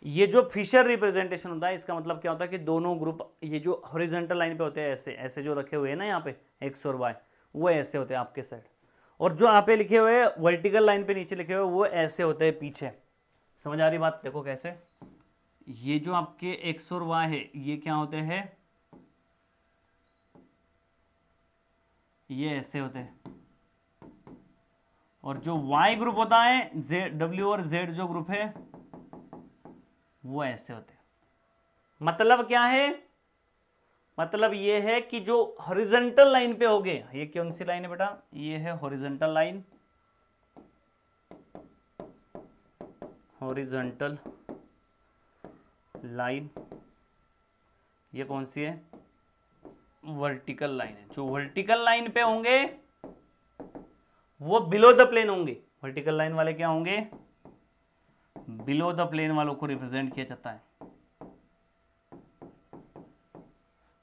ये जो फिशर रिप्रेजेंटेशन होता है इसका मतलब क्या होता है कि दोनों ग्रुप, ये जो हॉरिजॉन्टल लाइन पे होते हैं ऐसे ऐसे जो रखे हुए हैं ना यहाँ पे एक्स और वाई, वो ऐसे होते हैं आपके साइड, और जो यहाँ पे लिखे हुए हैं वर्टिकल लाइन पे नीचे लिखे हुए वो ऐसे होते हैं पीछे। समझ आ रही बात, देखो कैसे, ये जो आपके एक्स और वाई है ये क्या होते हैं, ये ऐसे होते हैं, और जो वाई ग्रुप होता है जेड, डब्ल्यू और जेड जो ग्रुप है वो ऐसे होते हैं। मतलब क्या है, मतलब ये है कि जो हॉरिजॉन्टल लाइन पे होगे, ये कौन सी लाइन है बेटा, ये है हॉरिजॉन्टल लाइन, हॉरिजॉन्टल लाइन, ये कौन सी है, वर्टिकल लाइन है। जो वर्टिकल लाइन पे होंगे वो बिलो द प्लेन होंगे, वर्टिकल लाइन वाले क्या होंगे, बिलो द प्लेन वालों को रिप्रेजेंट किया जाता है,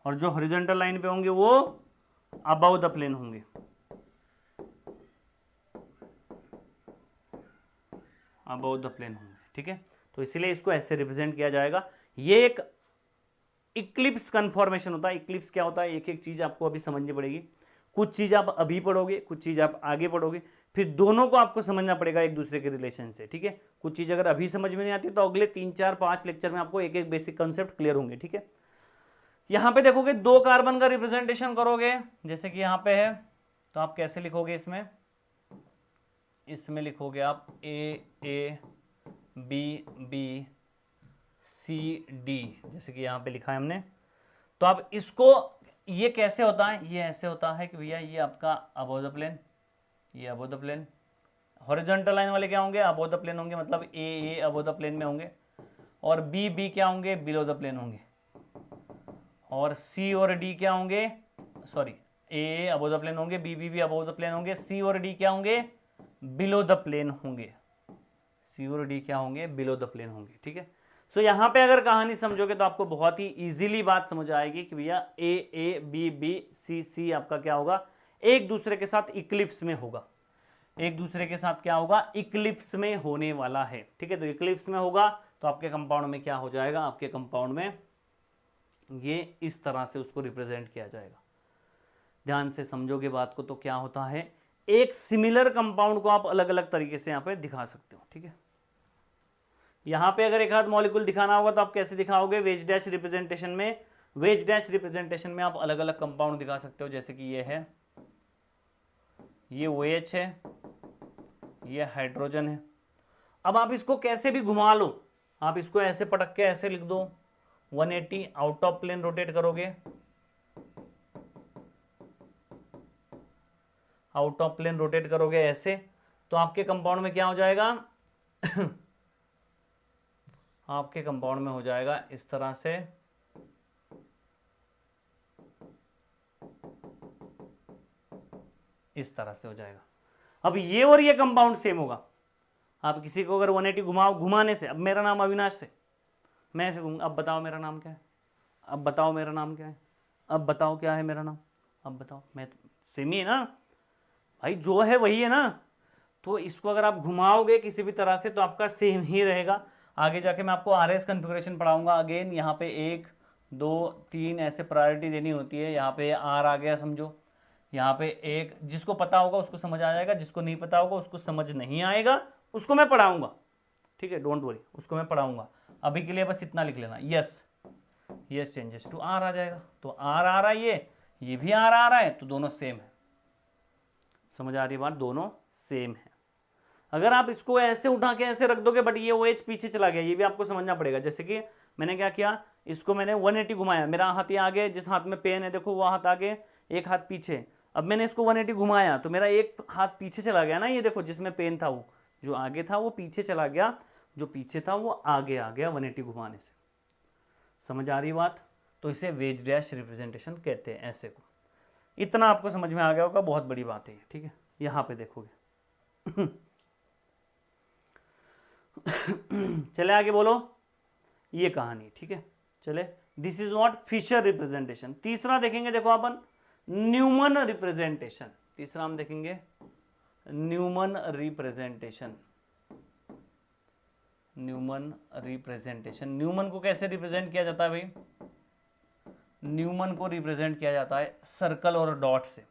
और जो हॉरिजॉन्टल लाइन पे होंगे वो अबव द प्लेन होंगे, अबव द प्लेन होंगे, ठीक है। तो इसलिए इसको ऐसे रिप्रेजेंट किया जाएगा। ये एक इक्लिप्स कन्फॉर्मेशन होता है। इक्लिप्स क्या होता है, एक एक चीज आपको अभी समझनी पड़ेगी। कुछ चीज़ आप अभी पढ़ोगे, कुछ चीज़ आप आगे पढ़ोगे, फिर दोनों को आपको समझना पड़ेगा एक दूसरे के रिलेशन से, ठीक है। कुछ चीज़ अगर अभी समझ में नहीं आती तो अगले 3, 4, 5 लेक्चर में आपको एक एक बेसिक कंसेप्ट क्लियर होंगे, ठीक है। यहाँ पे देखोगे 2 कार्बन का रिप्रेजेंटेशन करोगे, जैसे कि यहाँ पे है, तो आप कैसे लिखोगे इसमें लिखोगे आप A B B C D, जैसे कि यहाँ पे लिखा है हमने। तो आप इसको, ये कैसे होता है, ये ऐसे होता है कि भैया ये आपका अबव द प्लेन, ये above the plane, horizontal line वाले क्या होंगे, अबव द प्लेन होंगे, मतलब ए अबव द प्लेन में होंगे, और बी क्या होंगे, बिलो द प्लेन होंगे, और सी और डी क्या होंगे, sorry A above the plane होंगे, बी अबव द प्लेन होंगे, सी और डी क्या होंगे, बिलो द प्लेन होंगे, सी और डी क्या होंगे, बिलो द प्लेन होंगे, ठीक है। सो यहाँ पे अगर कहानी समझोगे तो आपको बहुत ही इजीली बात समझ आएगी कि भैया ए बी बी सी आपका क्या होगा, एक दूसरे के साथ इक्लिप्स में होगा, एक दूसरे के साथ क्या होगा, इक्लिप्स में होने वाला है, ठीक है। तो इक्लिप्स में होगा तो आपके कंपाउंड में क्या हो जाएगा, आपके कंपाउंड में ये इस तरह से उसको रिप्रेजेंट किया जाएगा। ध्यान से समझोगे बात को तो क्या होता है, एक सिमिलर कंपाउंड को आप अलग अलग तरीके से यहाँ पे दिखा सकते हो, ठीक है। यहाँ पे अगर एक आध मॉलिक्यूल दिखाना होगा तो आप कैसे दिखाओगे, वेज डैश रिप्रेजेंटेशन में, वेज डैश रिप्रेजेंटेशन में आप अलग अलग कंपाउंड दिखा सकते हो, जैसे कि ये है, ये OH है, ये हाइड्रोजन है। अब आप इसको कैसे भी घुमा लो, आप इसको ऐसे पटक के ऐसे लिख दो, 180 आउट ऑफ प्लेन रोटेट करोगे, आउट ऑफ प्लेन रोटेट करोगे ऐसे, तो आपके कंपाउंड में क्या हो जाएगा आपके कंपाउंड में हो जाएगा इस तरह से, इस तरह से हो जाएगा। अब ये और ये कंपाउंड सेम होगा। आप किसी को अगर 180 घुमाओ, घुमाने से, अब मेरा नाम अविनाश से, मैं ऐसे घूमूंगा, अब बताओ मेरा नाम क्या है, अब बताओ मेरा नाम क्या है, अब बताओ क्या है मेरा नाम, अब बताओ, मैं सेम ही है ना भाई, जो है वही है ना। तो इसको अगर आप घुमाओगे किसी भी तरह से तो आपका सेम ही रहेगा। आगे जाके मैं आपको RS कॉन्फ़िगरेशन पढ़ाऊंगा। अगेन यहाँ पे 1 2 3 ऐसे प्रायोरिटी देनी होती है। यहाँ पे R आ गया समझो, यहाँ पे 1, जिसको पता होगा उसको समझ आ जाएगा, जिसको नहीं पता होगा उसको समझ नहीं आएगा, उसको मैं पढ़ाऊंगा, ठीक है, डोंट वरी, उसको मैं पढ़ाऊंगा। अभी के लिए बस इतना लिख लेना, यस चेंजेस टू R आ जाएगा। तो R आ रहा है, ये भी R आ रहा है, तो दोनों सेम है। समझ आ रही बात, दोनों सेम है। अगर आप इसको ऐसे उठा के ऐसे रख दोगे बट ये OH पीछे चला गया, ये भी आपको समझना पड़ेगा। जैसे कि मैंने क्या किया, इसको मैंने 180 घुमाया, मेरा हाथ ये आगे, जिस हाथ में पेन है देखो वो हाथ आगे, एक हाथ पीछे। अब मैंने इसको 180 घुमाया तो मेरा एक हाथ पीछे चला गया ना, ये देखो जिसमें पेन था वो जो आगे था वो पीछे चला गया, जो पीछे था वो आगे आ गया 180 घुमाने से। समझ आ रही बात? तो इसे वेज डैश रिप्रेजेंटेशन कहते हैं ऐसे को। इतना आपको समझ में आ गया होगा, बहुत बड़ी बात है, ठीक है। यहाँ पे देखोगे चले आगे बोलो, ये कहानी, ठीक है। चले, this is what Fischer representation. तीसरा देखेंगे, देखो अपन न्यूमन रिप्रेजेंटेशन। तीसरा हम देखेंगे Newman representation. Newman representation, Newman को कैसे रिप्रेजेंट किया जाता है भाई? न्यूमन को रिप्रेजेंट किया जाता है सर्कल और डॉट से।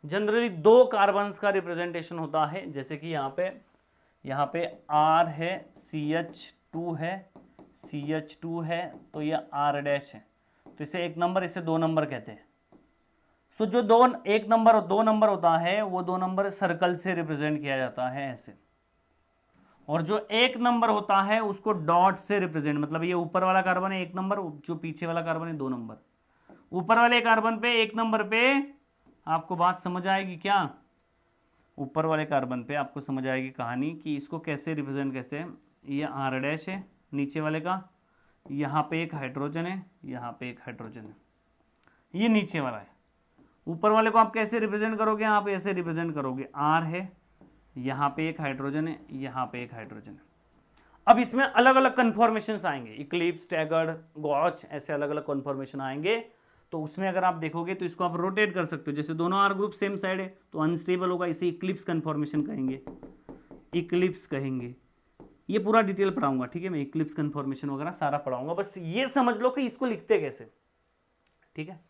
जनरली 2 कार्बन्स का रिप्रेजेंटेशन होता है, जैसे कि यहाँ पे R है, CH2 है, CH2 है, तो ये R डैश है, तो इसे 1 नंबर, इसे 2 नंबर कहते हैं। सो जो 1 नंबर और 2 नंबर होता है वो 2 नंबर सर्कल से रिप्रेजेंट किया जाता है ऐसे, और जो 1 नंबर होता है उसको डॉट से रिप्रेजेंट, मतलब ये ऊपर वाला कार्बन है 1 नंबर, जो पीछे वाला कार्बन है 2 नंबर। ऊपर वाले कार्बन पे 1 नंबर पे आपको बात समझ आएगी क्या? ऊपर वाले कार्बन पे आपको समझ आएगी कहानी कि इसको कैसे रिप्रेजेंट, कैसे, ये R डैश है, नीचे वाले का यहाँ पे एक हाइड्रोजन है, यहाँ पे एक हाइड्रोजन है, ये नीचे वाला है। ऊपर वाले को आप कैसे रिप्रेजेंट करोगे? आप ऐसे रिप्रेजेंट करोगे, R है, यहाँ पे एक हाइड्रोजन है, यहाँ पे एक हाइड्रोजन है। अब इसमें अलग अलग कन्फॉर्मेशन आएंगे, इक्लिप्स, स्टैगर्ड, गॉच, ऐसे अलग अलग कन्फॉर्मेशन आएंगे। तो उसमें अगर आप देखोगे तो इसको आप रोटेट कर सकते हो, जैसे दोनों R ग्रुप सेम साइड है तो अनस्टेबल होगा, इसे इक्लिप्स कन्फॉर्मेशन कहेंगे, इक्लिप्स कहेंगे। ये पूरा डिटेल पढ़ाऊंगा, ठीक है, मैं इक्लिप्स कन्फॉर्मेशन वगैरह सारा पढ़ाऊंगा, बस ये समझ लो कि इसको लिखते कैसे, ठीक है।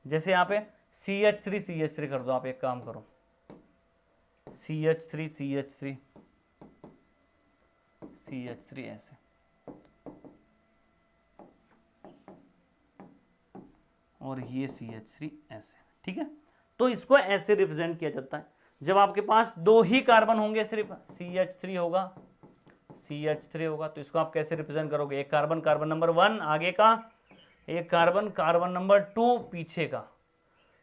जैसे यहाँ पे CH3 कर दो आप, एक काम करो, CH3 ऐसे, और ये CH3 ऐसे, ठीक है। तो इसको ऐसे रिप्रेजेंट किया जाता है जब आपके पास दो ही कार्बन होंगे, सिर्फ CH3 होगा, तो इसको आप कैसे रिप्रेजेंट करोगे, एक कार्बन, कार्बन नंबर 1 आगे का, एक कार्बन, कार्बन नंबर 2 पीछे का।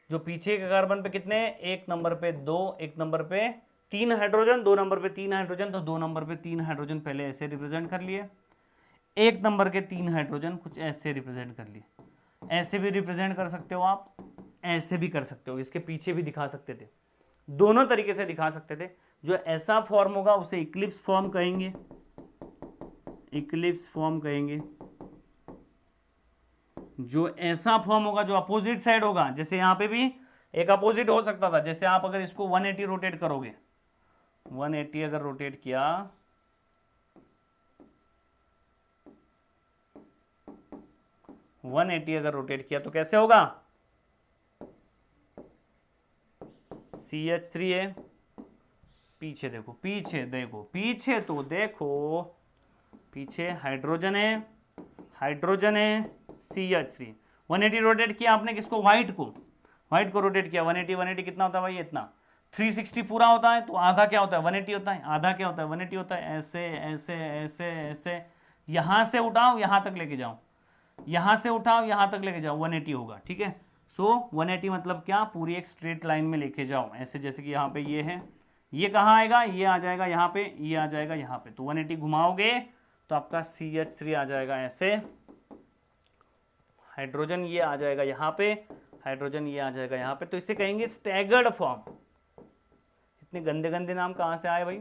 जो पीछे के कार्बन पे कितने, एक नंबर पे 2, एक नंबर पे 3 हाइड्रोजन, 2 नंबर पे 3 हाइड्रोजन, तो 2 नंबर पे 3 हाइड्रोजन पहले ऐसे रिप्रेजेंट कर लिए, एक नंबर के 3 हाइड्रोजन कुछ ऐसे रिप्रेजेंट कर लिए। ऐसे भी रिप्रेजेंट कर सकते हो आप, ऐसे भी कर सकते हो, इसके पीछे भी दिखा सकते थे, दोनों तरीके से दिखा सकते थे। जो ऐसा फॉर्म होगा उसे इक्लिप्स फॉर्म कहेंगे, इक्लिप्स फॉर्म कहेंगे। जो ऐसा फॉर्म होगा, जो अपोजिट साइड होगा, जैसे यहां पे भी एक अपोजिट हो सकता था, जैसे आप अगर इसको 180 रोटेट करोगे, 180 अगर रोटेट किया, अगर रोटेट किया तो कैसे होगा, CH3 है, पीछे देखो, पीछे तो देखो, पीछे हाइड्रोजन है, CH3, 180 रोटेट किया आपने किसको, व्हाइट को रोटेट किया, 180 कितना होता है भाई, इतना। 360 पूरा होता है तो आधा क्या होता है, 180 होता है, आधा क्या होता है, 180 होता है। ऐसे ऐसे ऐसे ऐसे, यहां से उठाओ यहां तक लेके जाओ, यहां से उठाओ यहां तक लेके जाओ, 180 होगा, ठीक है। सो 180 मतलब क्या, पूरी एक स्ट्रेट लाइन में लेके जाओ ऐसे, जैसे कि यहाँ पे ये है, ये कहाँ आएगा, ये आ जाएगा यहाँ पे, ये आ जाएगा यहाँ पे, तो 180 घुमाओगे तो आपका CH3 आ जाएगा ऐसे, हाइड्रोजन ये आ जाएगा यहाँ पे, हाइड्रोजन ये आ जाएगा यहाँ पे, तो इसे कहेंगे स्टैगर्ड फॉर्म। इतने गंदे गंदे नाम कहाँ से आए भाई।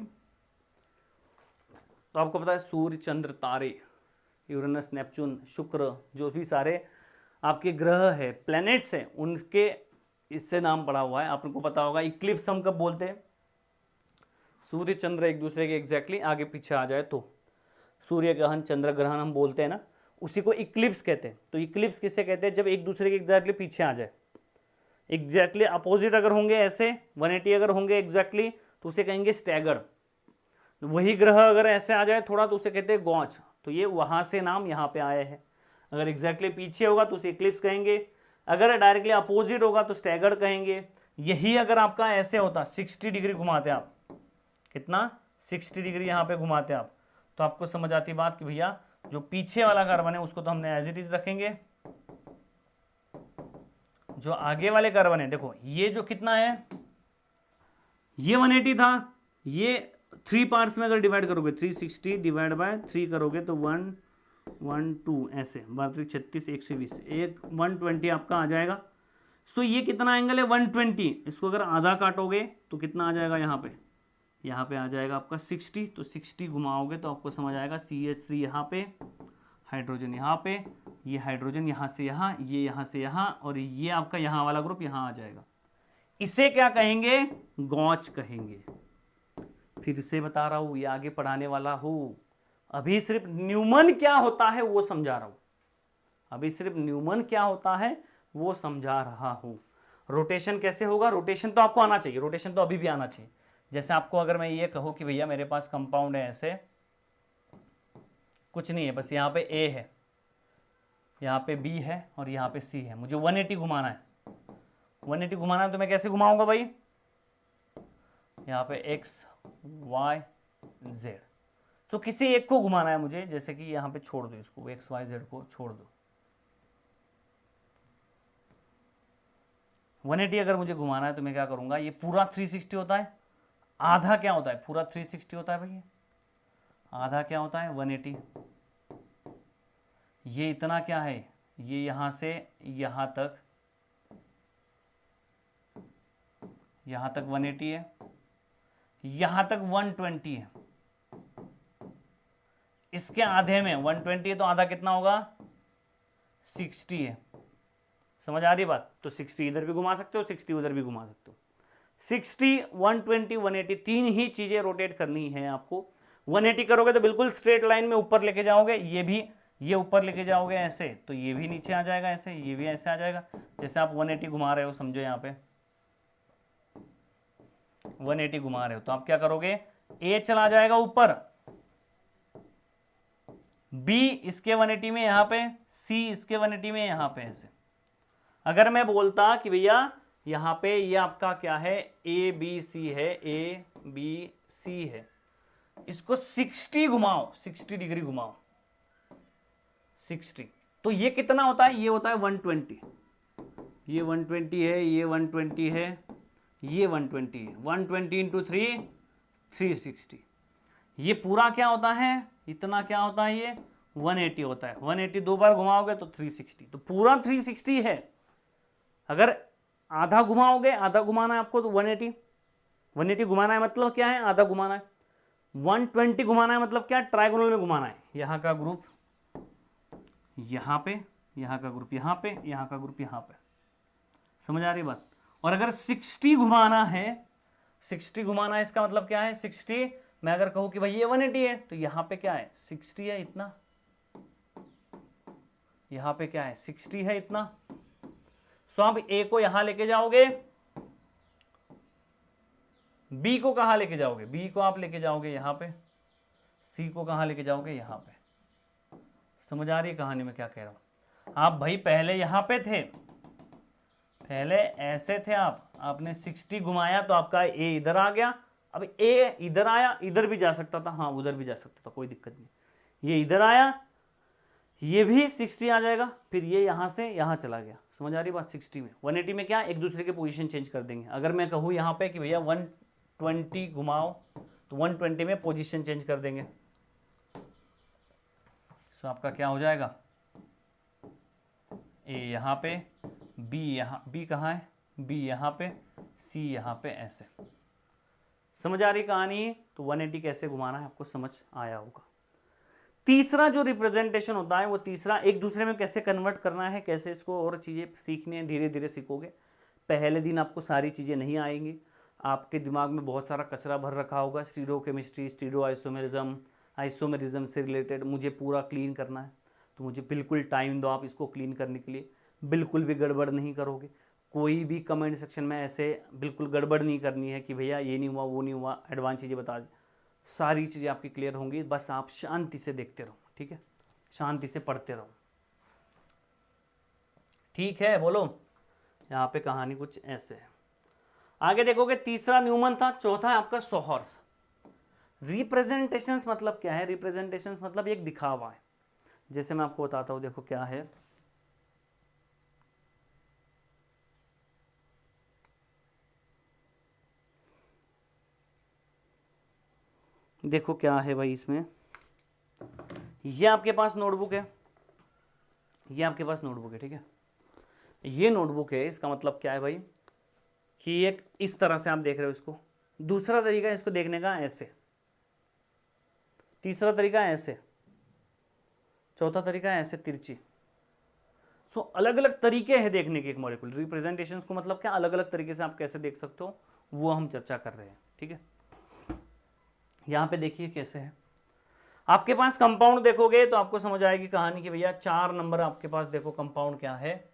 तो आपको पता है सूर्य, चंद्र, तारे, यूरेनस, नेपच्यून, शुक्र, जो भी सारे आपके ग्रह है, प्लैनेट्स हैं, उनके इससे नाम पड़ा हुआ है। आपको पता होगा इक्लिप्स हम कब बोलते हैं, सूर्य चंद्र एक दूसरे के एग्जैक्टली आगे पीछे आ जाए तो सूर्य ग्रहण, चंद्र ग्रहण हम बोलते हैं ना, उसी को इक्लिप्स कहते हैं। तो इक्लिप्स किसे कहते हैं, जब एक दूसरे के एग्जैक्टली पीछे आ जाए, एग्जैक्टली अपोजिट अगर होंगे ऐसे, 180 अगर होंगे एग्जैक्टली, तो उसे कहेंगे स्टैगर। वही ग्रह अगर ऐसे आ जाए थोड़ा तो उसे कहते हैं गॉच। तो ये वहां से नाम यहाँ पे आए हैं। अगर एग्जैक्टली पीछे होगा तो उसे इक्लिप्स कहेंगे, अगर डायरेक्टली अपोजिट होगा तो स्टैगर्ड कहेंगे। यही अगर आपका ऐसे होता, 60 डिग्री घुमाते आप, कितना, 60 डिग्री यहाँ पे घुमाते आप, तो आपको समझ आती बात कि भैया जो पीछे वाला कार्बन है उसको तो हमने एज इट इज रखेंगे, जो आगे वाले कार्बन है, देखो ये जो कितना है, ये 180 था, ये 3 पार्ट्स में अगर डिवाइड करोगे, 360 डिवाइड बाय 3 करोगे तो 1 1 2 ऐसे 32 36 120, एक 120 आपका आ जाएगा। सो ये कितना एंगल है, 120। इसको अगर आधा काटोगे तो कितना आ जाएगा, यहाँ पे आ जाएगा आपका 60। तो 60 घुमाओगे तो आपको समझ आएगा CH3 यहाँ पे, हाइड्रोजन यहाँ पे, ये हाइड्रोजन यहाँ से यहाँ, ये यहाँ से यहाँ, और ये आपका यहाँ वाला ग्रुप यहाँ आ जाएगा। इसे क्या कहेंगे, गॉच कहेंगे। फिर से बता रहा हूं, ये आगे पढ़ाने वाला हूं, अभी सिर्फ न्यूमन क्या होता है वो समझा रहा हूं, अभी सिर्फ न्यूमन क्या होता है वो समझा रहा हूं। रोटेशन कैसे होगा, रोटेशन तो आपको आना चाहिए, रोटेशन तो अभी भी आना चाहिए। जैसे आपको अगर मैं ये कहूं कि भैया मेरे पास कंपाउंड है ऐसे, कुछ नहीं है, बस यहाँ पे A है, यहाँ पे B है और यहाँ पे C है, मुझे 180 घुमाना है, 180 घुमाना है तो मैं कैसे घुमाऊंगा भाई, यहाँ पे X Y Z, तो किसी एक को घुमाना है मुझे, जैसे कि यहाँ पे छोड़ दो इसको, X Y Z को छोड़ दो, 180 अगर मुझे घुमाना है तो मैं क्या करूंगा, ये पूरा 360 होता है, आधा क्या होता है, पूरा 360 होता है भैया, आधा क्या होता है 180, ये इतना क्या है, ये यहां से यहां तक 180 है, यहां तक 120 है, इसके आधे में 120 है तो आधा कितना होगा 60 है। समझ आ रही बात, तो 60 इधर भी घुमा सकते हो, 60 उधर भी घुमा सकते हो, 60 120 180 तीन ही चीजें रोटेट करनी है आपको। 180 करोगे तो बिल्कुल स्ट्रेट लाइन में ऊपर लेके जाओगे, ये भी ये ऊपर लेके जाओगे ऐसे तो ये भी नीचे आ जाएगा ऐसे, ये भी ऐसे आ जाएगा। जैसे आप 180 घुमा रहे हो, समझो यहाँ पे 180 घुमा रहे हो तो आप क्या करोगे, ए चला जाएगा ऊपर, बी इसके 180 में यहां पे, सी इसके 180 में यहां पे ऐसे। अगर मैं बोलता कि भैया यहां पे ये आपका क्या है, ए बी सी है, ए बी सी है, इसको 60 घुमाओ, 60 डिग्री घुमाओ, 60, तो ये कितना होता है, ये होता है 120, ये 120 है, ये 120 है, ये 120 है, 120 इंटू 3 360। ये पूरा क्या होता है, इतना क्या होता है, ये 180 होता है। 180 दो बार घुमाओगे तो 360, तो पूरा 360 है। अगर आधा घुमाओगे, आधा घुमाना है आपको तो 180 घुमाना है, मतलब क्या है, आधा घुमाना है। 120 घुमाना है मतलब क्या, ट्राइगोनल में घुमाना है। यहाँ का ग्रुप यहाँ पे, यहाँ का ग्रुप यहाँ पे, यहाँ का ग्रुप यहाँ पे, समझ आ रही बात। और अगर 60 घुमाना है, 60 घुमाना है, इसका मतलब क्या है, 60 मैं अगर कहूं कि भाई ये 180 है तो यहाँ पे क्या है 60 है इतना, यहाँ पे क्या है 60 है इतना। सो आप ए को यहां लेके जाओगे, बी को कहां लेके जाओगे, बी को आप लेके जाओगे यहां पे, सी को कहां लेके जाओगे यहां पे। समझ आ रही है कहानी में क्या कह रहा हूं। आप भाई पहले यहां पे थे, पहले ऐसे थे आप, आपने 60 घुमाया तो आपका ए इधर आ गया। अब ए इधर आया, इधर भी जा सकता था, हाँ उधर भी जा सकता था, कोई दिक्कत नहीं। ये इधर आया, ये भी 60 आ जाएगा, फिर ये यहां से यहां चला गया। समझ आ रही बात। 60 में 180 में क्या, एक दूसरे के पोजीशन चेंज कर देंगे। अगर मैं कहूं यहां पे कि भैया 120 घुमाओ तो 120 में पोजीशन चेंज कर देंगे। सो आपका क्या हो जाएगा, ए यहाँ पे, बी यहाँ, बी कहाँ है, बी यहाँ पे, सी यहाँ पे, ऐसे। समझ आ रही कहानी। तो 180 कैसे घुमाना है आपको समझ आया होगा। तीसरा जो रिप्रेजेंटेशन होता है वो तीसरा एक दूसरे में कैसे कन्वर्ट करना है, कैसे इसको और चीज़ें सीखनी है, धीरे धीरे सीखोगे। पहले दिन आपको सारी चीज़ें नहीं आएंगी, आपके दिमाग में बहुत सारा कचरा भर रखा होगा, स्टीरियोकेमिस्ट्री, स्टीरियो आइसोमेरिज्म, आइसोमेरिज्म से रिलेटेड मुझे पूरा क्लीन करना है। तो मुझे बिल्कुल टाइम दो आप इसको क्लीन करने के लिए, बिल्कुल भी गड़बड़ नहीं करोगे। कोई भी कमेंट सेक्शन में ऐसे बिल्कुल गड़बड़ नहीं करनी है कि भैया ये नहीं हुआ, वो नहीं हुआ, एडवांस चीज़ें बता दी। सारी चीज़ें आपकी क्लियर होंगी, बस आप शांति से देखते रहो, ठीक है, शांति से पढ़ते रहो, ठीक है। बोलो, यहाँ पे कहानी कुछ ऐसे है। आगे देखोगे, तीसरा न्यूमन था, चौथा है आपका सोहर्स। रिप्रेजेंटेशंस मतलब क्या है, रिप्रेजेंटेशंस मतलब एक दिखावा है। जैसे मैं आपको बताता हूँ, देखो क्या है, देखो क्या है भाई इसमें। ये आपके पास नोटबुक है, ये आपके पास नोटबुक है, ठीक है। ये नोटबुक है, इसका मतलब क्या है भाई कि एक इस तरह से आप देख रहे हो इसको। दूसरा तरीका है इसको देखने का ऐसे, तीसरा तरीका है ऐसे, चौथा तरीका है ऐसे तिरछी। सो अलग अलग तरीके हैं देखने के एक मॉलिक्यूल रिप्रेजेंटेशन को, मतलब क्या अलग अलग तरीके से आप कैसे देख सकते हो वो हम चर्चा कर रहे हैं, ठीक है। यहां पे देखिए कैसे है, आपके पास कंपाउंड देखोगे तो आपको समझ आएगी कहानी कि भैया 4 नंबर आपके पास, देखो कंपाउंड क्या है,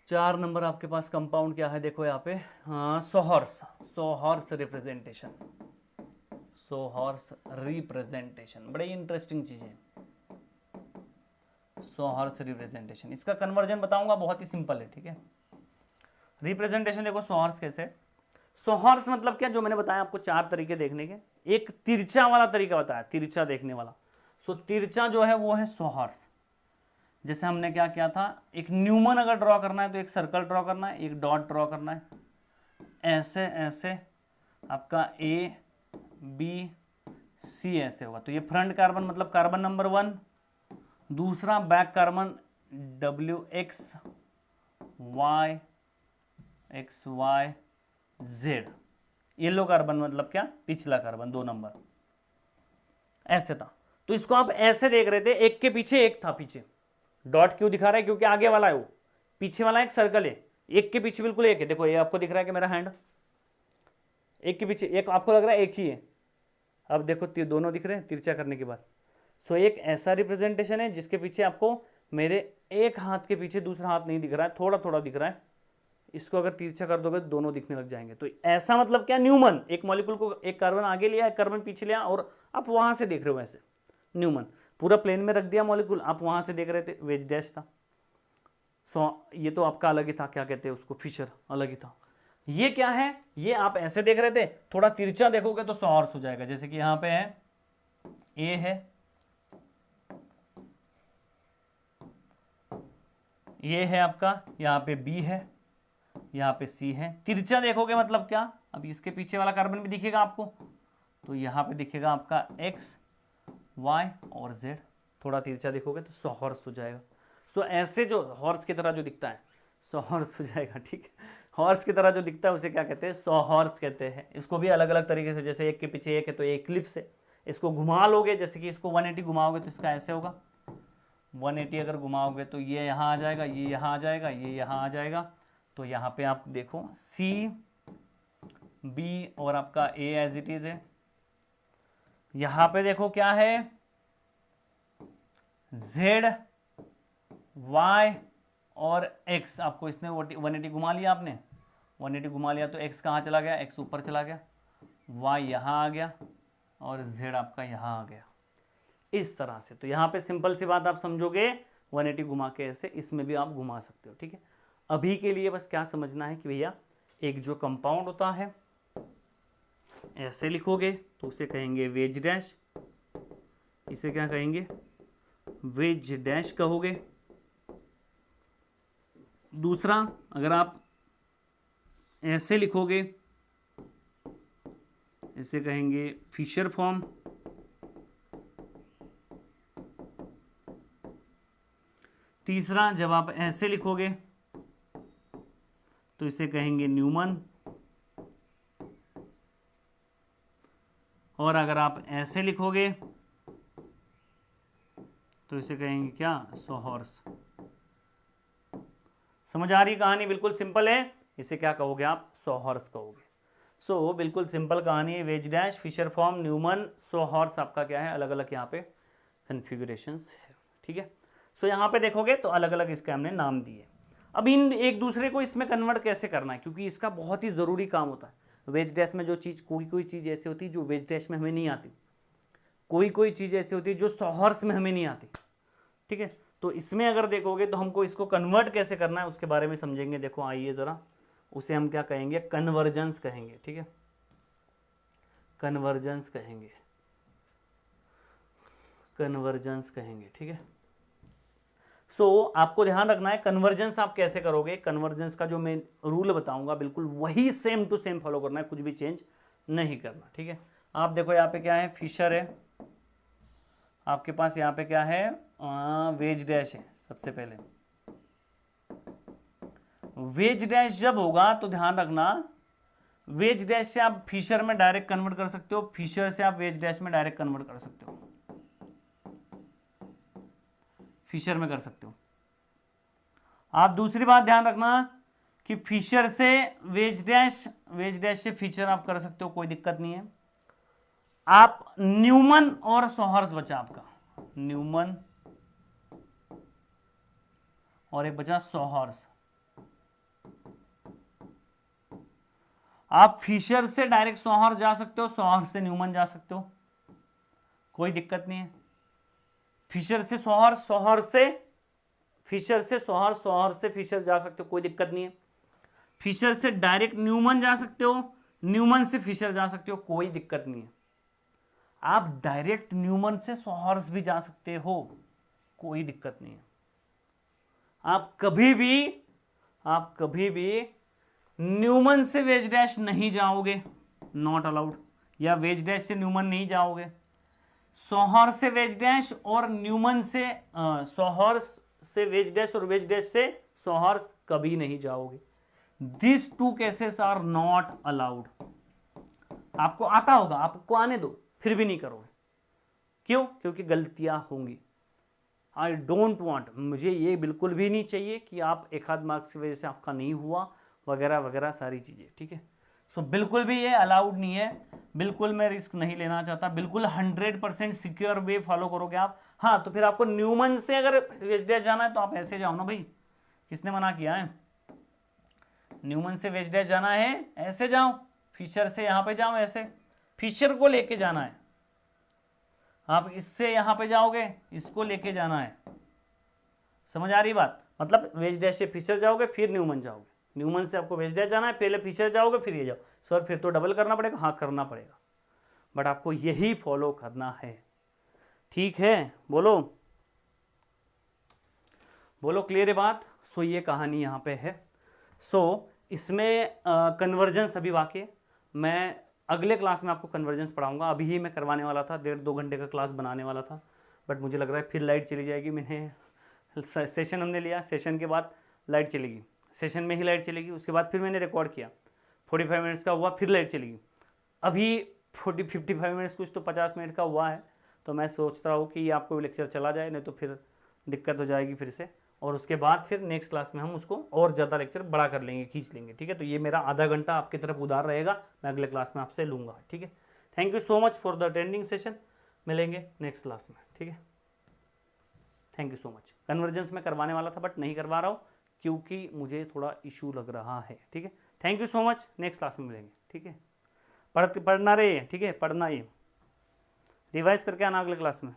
4 नंबर आपके पास कंपाउंड क्या है, देखो यहाँ पे, हाँ sawhorse, sawhorse representation, sawhorse representation बड़ी इंटरेस्टिंग चीज है। सोहर्स रिप्रेजेंटेशन, इसका कन्वर्जन बताऊंगा, बहुत ही सिंपल है, ठीक है। रिप्रेजेंटेशन देखो सोहर्स कैसे, सोहर्स मतलब क्या, जो मैंने बताया आपको 4 तरीके देखने के, एक तिरछा वाला तरीका बताया, तिरछा देखने वाला। सो तिरछा जो है वो है सोहर्स। जैसे हमने क्या किया था, एक न्यूमन अगर ड्रॉ करना है तो एक सर्कल ड्रॉ करना है, एक डॉट ड्रॉ करना है, ऐसे ऐसे आपका ए बी सी ऐसे होगा। तो ये फ्रंट कार्बन मतलब कार्बन नंबर 1, दूसरा back carbon WXYXYZ, yellow carbon मतलब क्या, पिछला कार्बन 2 नंबर, ऐसे था। तो इसको आप ऐसे देख रहे थे, एक के पीछे एक था, पीछे डॉट क्यों दिखा रहा है, क्योंकि आगे वाला है वो, पीछे वाला एक सर्कल है, एक के पीछे बिल्कुल एक है। देखो ये आपको दिख रहा है कि मेरा हैंड एक के पीछे एक, आपको लग रहा है एक ही है। अब देखो दोनों दिख रहे हैं तिरछा करने के बाद, सो एक ऐसा रिप्रेजेंटेशन है जिसके पीछे आपको मेरे एक हाथ के पीछे दूसरा हाथ नहीं दिख रहा है, थोड़ा थोड़ा दिख रहा है। इसको अगर तिरछा कर दोगे तो दोनों दिखने लग जाएंगे। तो ऐसा मतलब क्या, न्यूमन, एक मॉलिक्यूल को एक कार्बन आगे लिया, एक कार्बन पीछे लिया, और आप वहां से देख रहे हो ऐसे। न्यूमन पूरा प्लेन में रख दिया मॉलिक्यूल, आप वहां से देख रहे थे, वेज डैश था। सो ये तो आपका अलग ही था, क्या कहते हैं उसको, फिशर अलग ही था। ये क्या है, ये आप ऐसे देख रहे थे, थोड़ा तिरछा देखोगे तो सॉर्स हो जाएगा। जैसे कि यहां पे है ए है, ये है आपका, यहाँ पे बी है, यहाँ पे सी है। तिरछा देखोगे मतलब क्या, अब इसके पीछे वाला कार्बन भी दिखेगा आपको, तो यहाँ पे दिखेगा आपका एक्स, वाई और जेड। थोड़ा तिरछा देखोगे तो सो हॉर्स हो जाएगा। सो ऐसे जो हॉर्स की तरह जो दिखता है, सो हॉर्स हो जाएगा, ठीक है। हॉर्स की तरह जो दिखता है उसे क्या कहते हैं, सो हॉर्स कहते हैं। इसको भी अलग अलग तरीके से, जैसे एक के पीछे एक है तो एक क्लिप्स है। इसको घुमा लोगे, जैसे कि इसको 180 घुमाओगे तो इसका ऐसे होगा। 180 अगर घुमाओगे तो ये यहाँ आ जाएगा, ये यहाँ आ जाएगा, ये यहाँ आ जाएगा। तो यहाँ पे आप देखो सी, बी और आपका ए एज इट इज है। यहाँ पे देखो क्या है, जेड, वाई और एक्स। आपको इसने 180 घुमा लिया, आपने 180 घुमा लिया तो एक्स कहाँ चला गया, एक्स ऊपर चला गया, वाई यहाँ आ गया और जेड आपका यहाँ आ गया, इस तरह से। तो यहाँ पे सिंपल सी बात आप समझोगे, 180 घुमा के ऐसे, इसमें भी आप घुमा सकते हो, ठीक है। अभी के लिए बस क्या समझना है कि भैया एक जो कंपाउंड होता है ऐसे लिखोगे तो उसे कहेंगे वेज डैश, इसे क्या कहेंगे, वेज डैश कहोगे। दूसरा, अगर आप ऐसे लिखोगे इसे कहेंगे फिशर फॉर्म। तीसरा, जब आप ऐसे लिखोगे तो इसे कहेंगे न्यूमन। और अगर आप ऐसे लिखोगे तो इसे कहेंगे क्या, सोहॉर्स। समझ आ रही कहानी, बिल्कुल सिंपल है। इसे क्या कहोगे आप, सोहॉर्स कहोगे। सो बिल्कुल सिंपल कहानी है, wedge dash, Fischer form, Newman, sawhorse आपका क्या है, अलग अलग यहाँ पे कन्फिगुरेशंस है, ठीक है। सो यहाँ पे देखोगे तो अलग अलग इसके हमने नाम दिए। अब इन एक दूसरे को इसमें कन्वर्ट कैसे करना है, क्योंकि इसका बहुत ही ज़रूरी काम होता है। वेज डैश में जो चीज़, कोई चीज़ ऐसी होती है जो वेज डैश में हमें नहीं आती, कोई चीज़ ऐसी होती है जो सोहॉर्स में हमें नहीं आती, ठीक है। तो इसमें अगर देखोगे तो हमको इसको कन्वर्ट कैसे करना है उसके बारे में समझेंगे। देखो आइए ज़रा, उसे हम क्या कहेंगे, कन्वर्जेंस कहेंगे, ठीक है, कन्वर्जेंस कहेंगे, कन्वर्जेंस कहेंगे, ठीक है। सो आपको ध्यान रखना है कन्वर्जेंस आप कैसे करोगे। कन्वर्जेंस का जो मैं रूल बताऊंगा बिल्कुल वही सेम टू सेम फॉलो करना है, कुछ भी चेंज नहीं करना, ठीक है। आप देखो यहाँ पे क्या है, फिशर है, आपके पास यहाँ पे क्या है, वेज डैश है। सबसे पहले वेज डैश जब होगा तो ध्यान रखना, वेज डैश से आप फिशर में डायरेक्ट कन्वर्ट कर सकते हो, फिशर से आप वेज डैश में डायरेक्ट कन्वर्ट कर सकते हो, फिशर में कर सकते हो। आप दूसरी बात ध्यान रखना कि फिशर से वेज डैश से फिशर आप कर सकते हो, कोई दिक्कत नहीं है। आप न्यूमन और सोहॉर्स बचा आपका, न्यूमन और एक बचा सोहॉर्स। आप फिशर से डायरेक्ट सोहॉर्स जा सकते हो, सोहॉर्स से न्यूमन जा सकते हो, कोई दिक्कत नहीं है। फिशर से सोहॉर्स, सोहॉर्स से फिशर से सोहॉर्स, सोहॉर्स से फिशर जा सकते हो, कोई दिक्कत नहीं है। फिशर से डायरेक्ट न्यूमन जा सकते हो, न्यूमन से फिशर जा सकते हो, कोई दिक्कत नहीं है। आप डायरेक्ट न्यूमन से सोहॉर्स भी जा सकते हो, कोई दिक्कत नहीं है। आप कभी भी न्यूमन से वेज डैश नहीं जाओगे, नॉट अलाउड, या वेज डैश से न्यूमन नहीं जाओगे। सोहॉर्स से वेज डैश और न्यूमन से सोहॉर्स से वेज डैश और वेज डैश से सोहॉर्स कभी नहीं जाओगे। This two cases are not allowed. आपको आता होगा, आपको आने दो, फिर भी नहीं करोगे। क्यों? क्योंकि गलतियां होंगी। आई डोंट वॉन्ट, मुझे ये बिल्कुल भी नहीं चाहिए कि आप एक आध मार्क्स की वजह से आपका नहीं हुआ वगैरह वगैरह सारी चीज़ें, ठीक है। सो बिल्कुल भी ये अलाउड नहीं है। बिल्कुल मैं रिस्क नहीं लेना चाहता, बिल्कुल 100% सिक्योर वे फॉलो करोगे आप। हाँ तो फिर आपको न्यूमन से अगर वेज जाना है तो आप ऐसे जाओ ना भाई, किसने मना किया है? न्यूमन से वेज जाना है ऐसे जाओ, फिशर से यहाँ पे जाओ ऐसे, फिशर को लेके जाना है। आप इससे यहाँ पे जाओगे, इसको लेके जाना है। समझ आ रही बात? मतलब वेज डैश से फिशर जाओगे फिर न्यूमन जाओगे, न्यूमन से आपको वेज डैश जाना है, पहले फिशर जाओगे फिर ये जाओ। सर फिर तो डबल करना पड़ेगा, हाँ करना पड़ेगा, बट आपको यही फॉलो करना है, ठीक है? बोलो बोलो, क्लियर है बात? सो ये कहानी यहाँ पे है। सो इसमें कन्वर्जेंस अभी बाकी है, मैं अगले क्लास में आपको कन्वर्जेंस पढ़ाऊंगा। अभी ही मैं करवाने वाला था, 1.5-2 घंटे का क्लास बनाने वाला था, बट मुझे लग रहा है फिर लाइट चली जाएगी। मैंने सेशन हमने लिया, सेशन के बाद लाइट चलेगी, सेशन में ही लाइट चलेगी, उसके बाद फिर मैंने रिकॉर्ड किया, 45 मिनट्स का हुआ, फिर लाइट चलेगी। अभी 55 मिनट्स कुछ तो 50 मिनट का हुआ है, तो मैं सोच रहा हूँ कि ये आपको लेक्चर चला जाए, नहीं तो फिर दिक्कत हो जाएगी फिर से। और उसके बाद फिर नेक्स्ट क्लास में हम उसको और ज़्यादा लेक्चर बड़ा कर लेंगे, खींच लेंगे, ठीक है? तो ये मेरा आधा घंटा आपकी तरफ उधार रहेगा, मैं अगले क्लास में आपसे लूँगा, ठीक है? Thank you so much for the attending session, मिलेंगे नेक्स्ट क्लास में, ठीक है? Thank you so much. Convergence में करवाने वाला था बट नहीं करवा रहा हूँ क्योंकि मुझे थोड़ा इशू लग रहा है, ठीक है? Thank you so much, next class में मिलेंगे, ठीक है? पढ़ना रहे, ठीक है? पढ़ना, ये रिवाइज करके आना अगले क्लास में।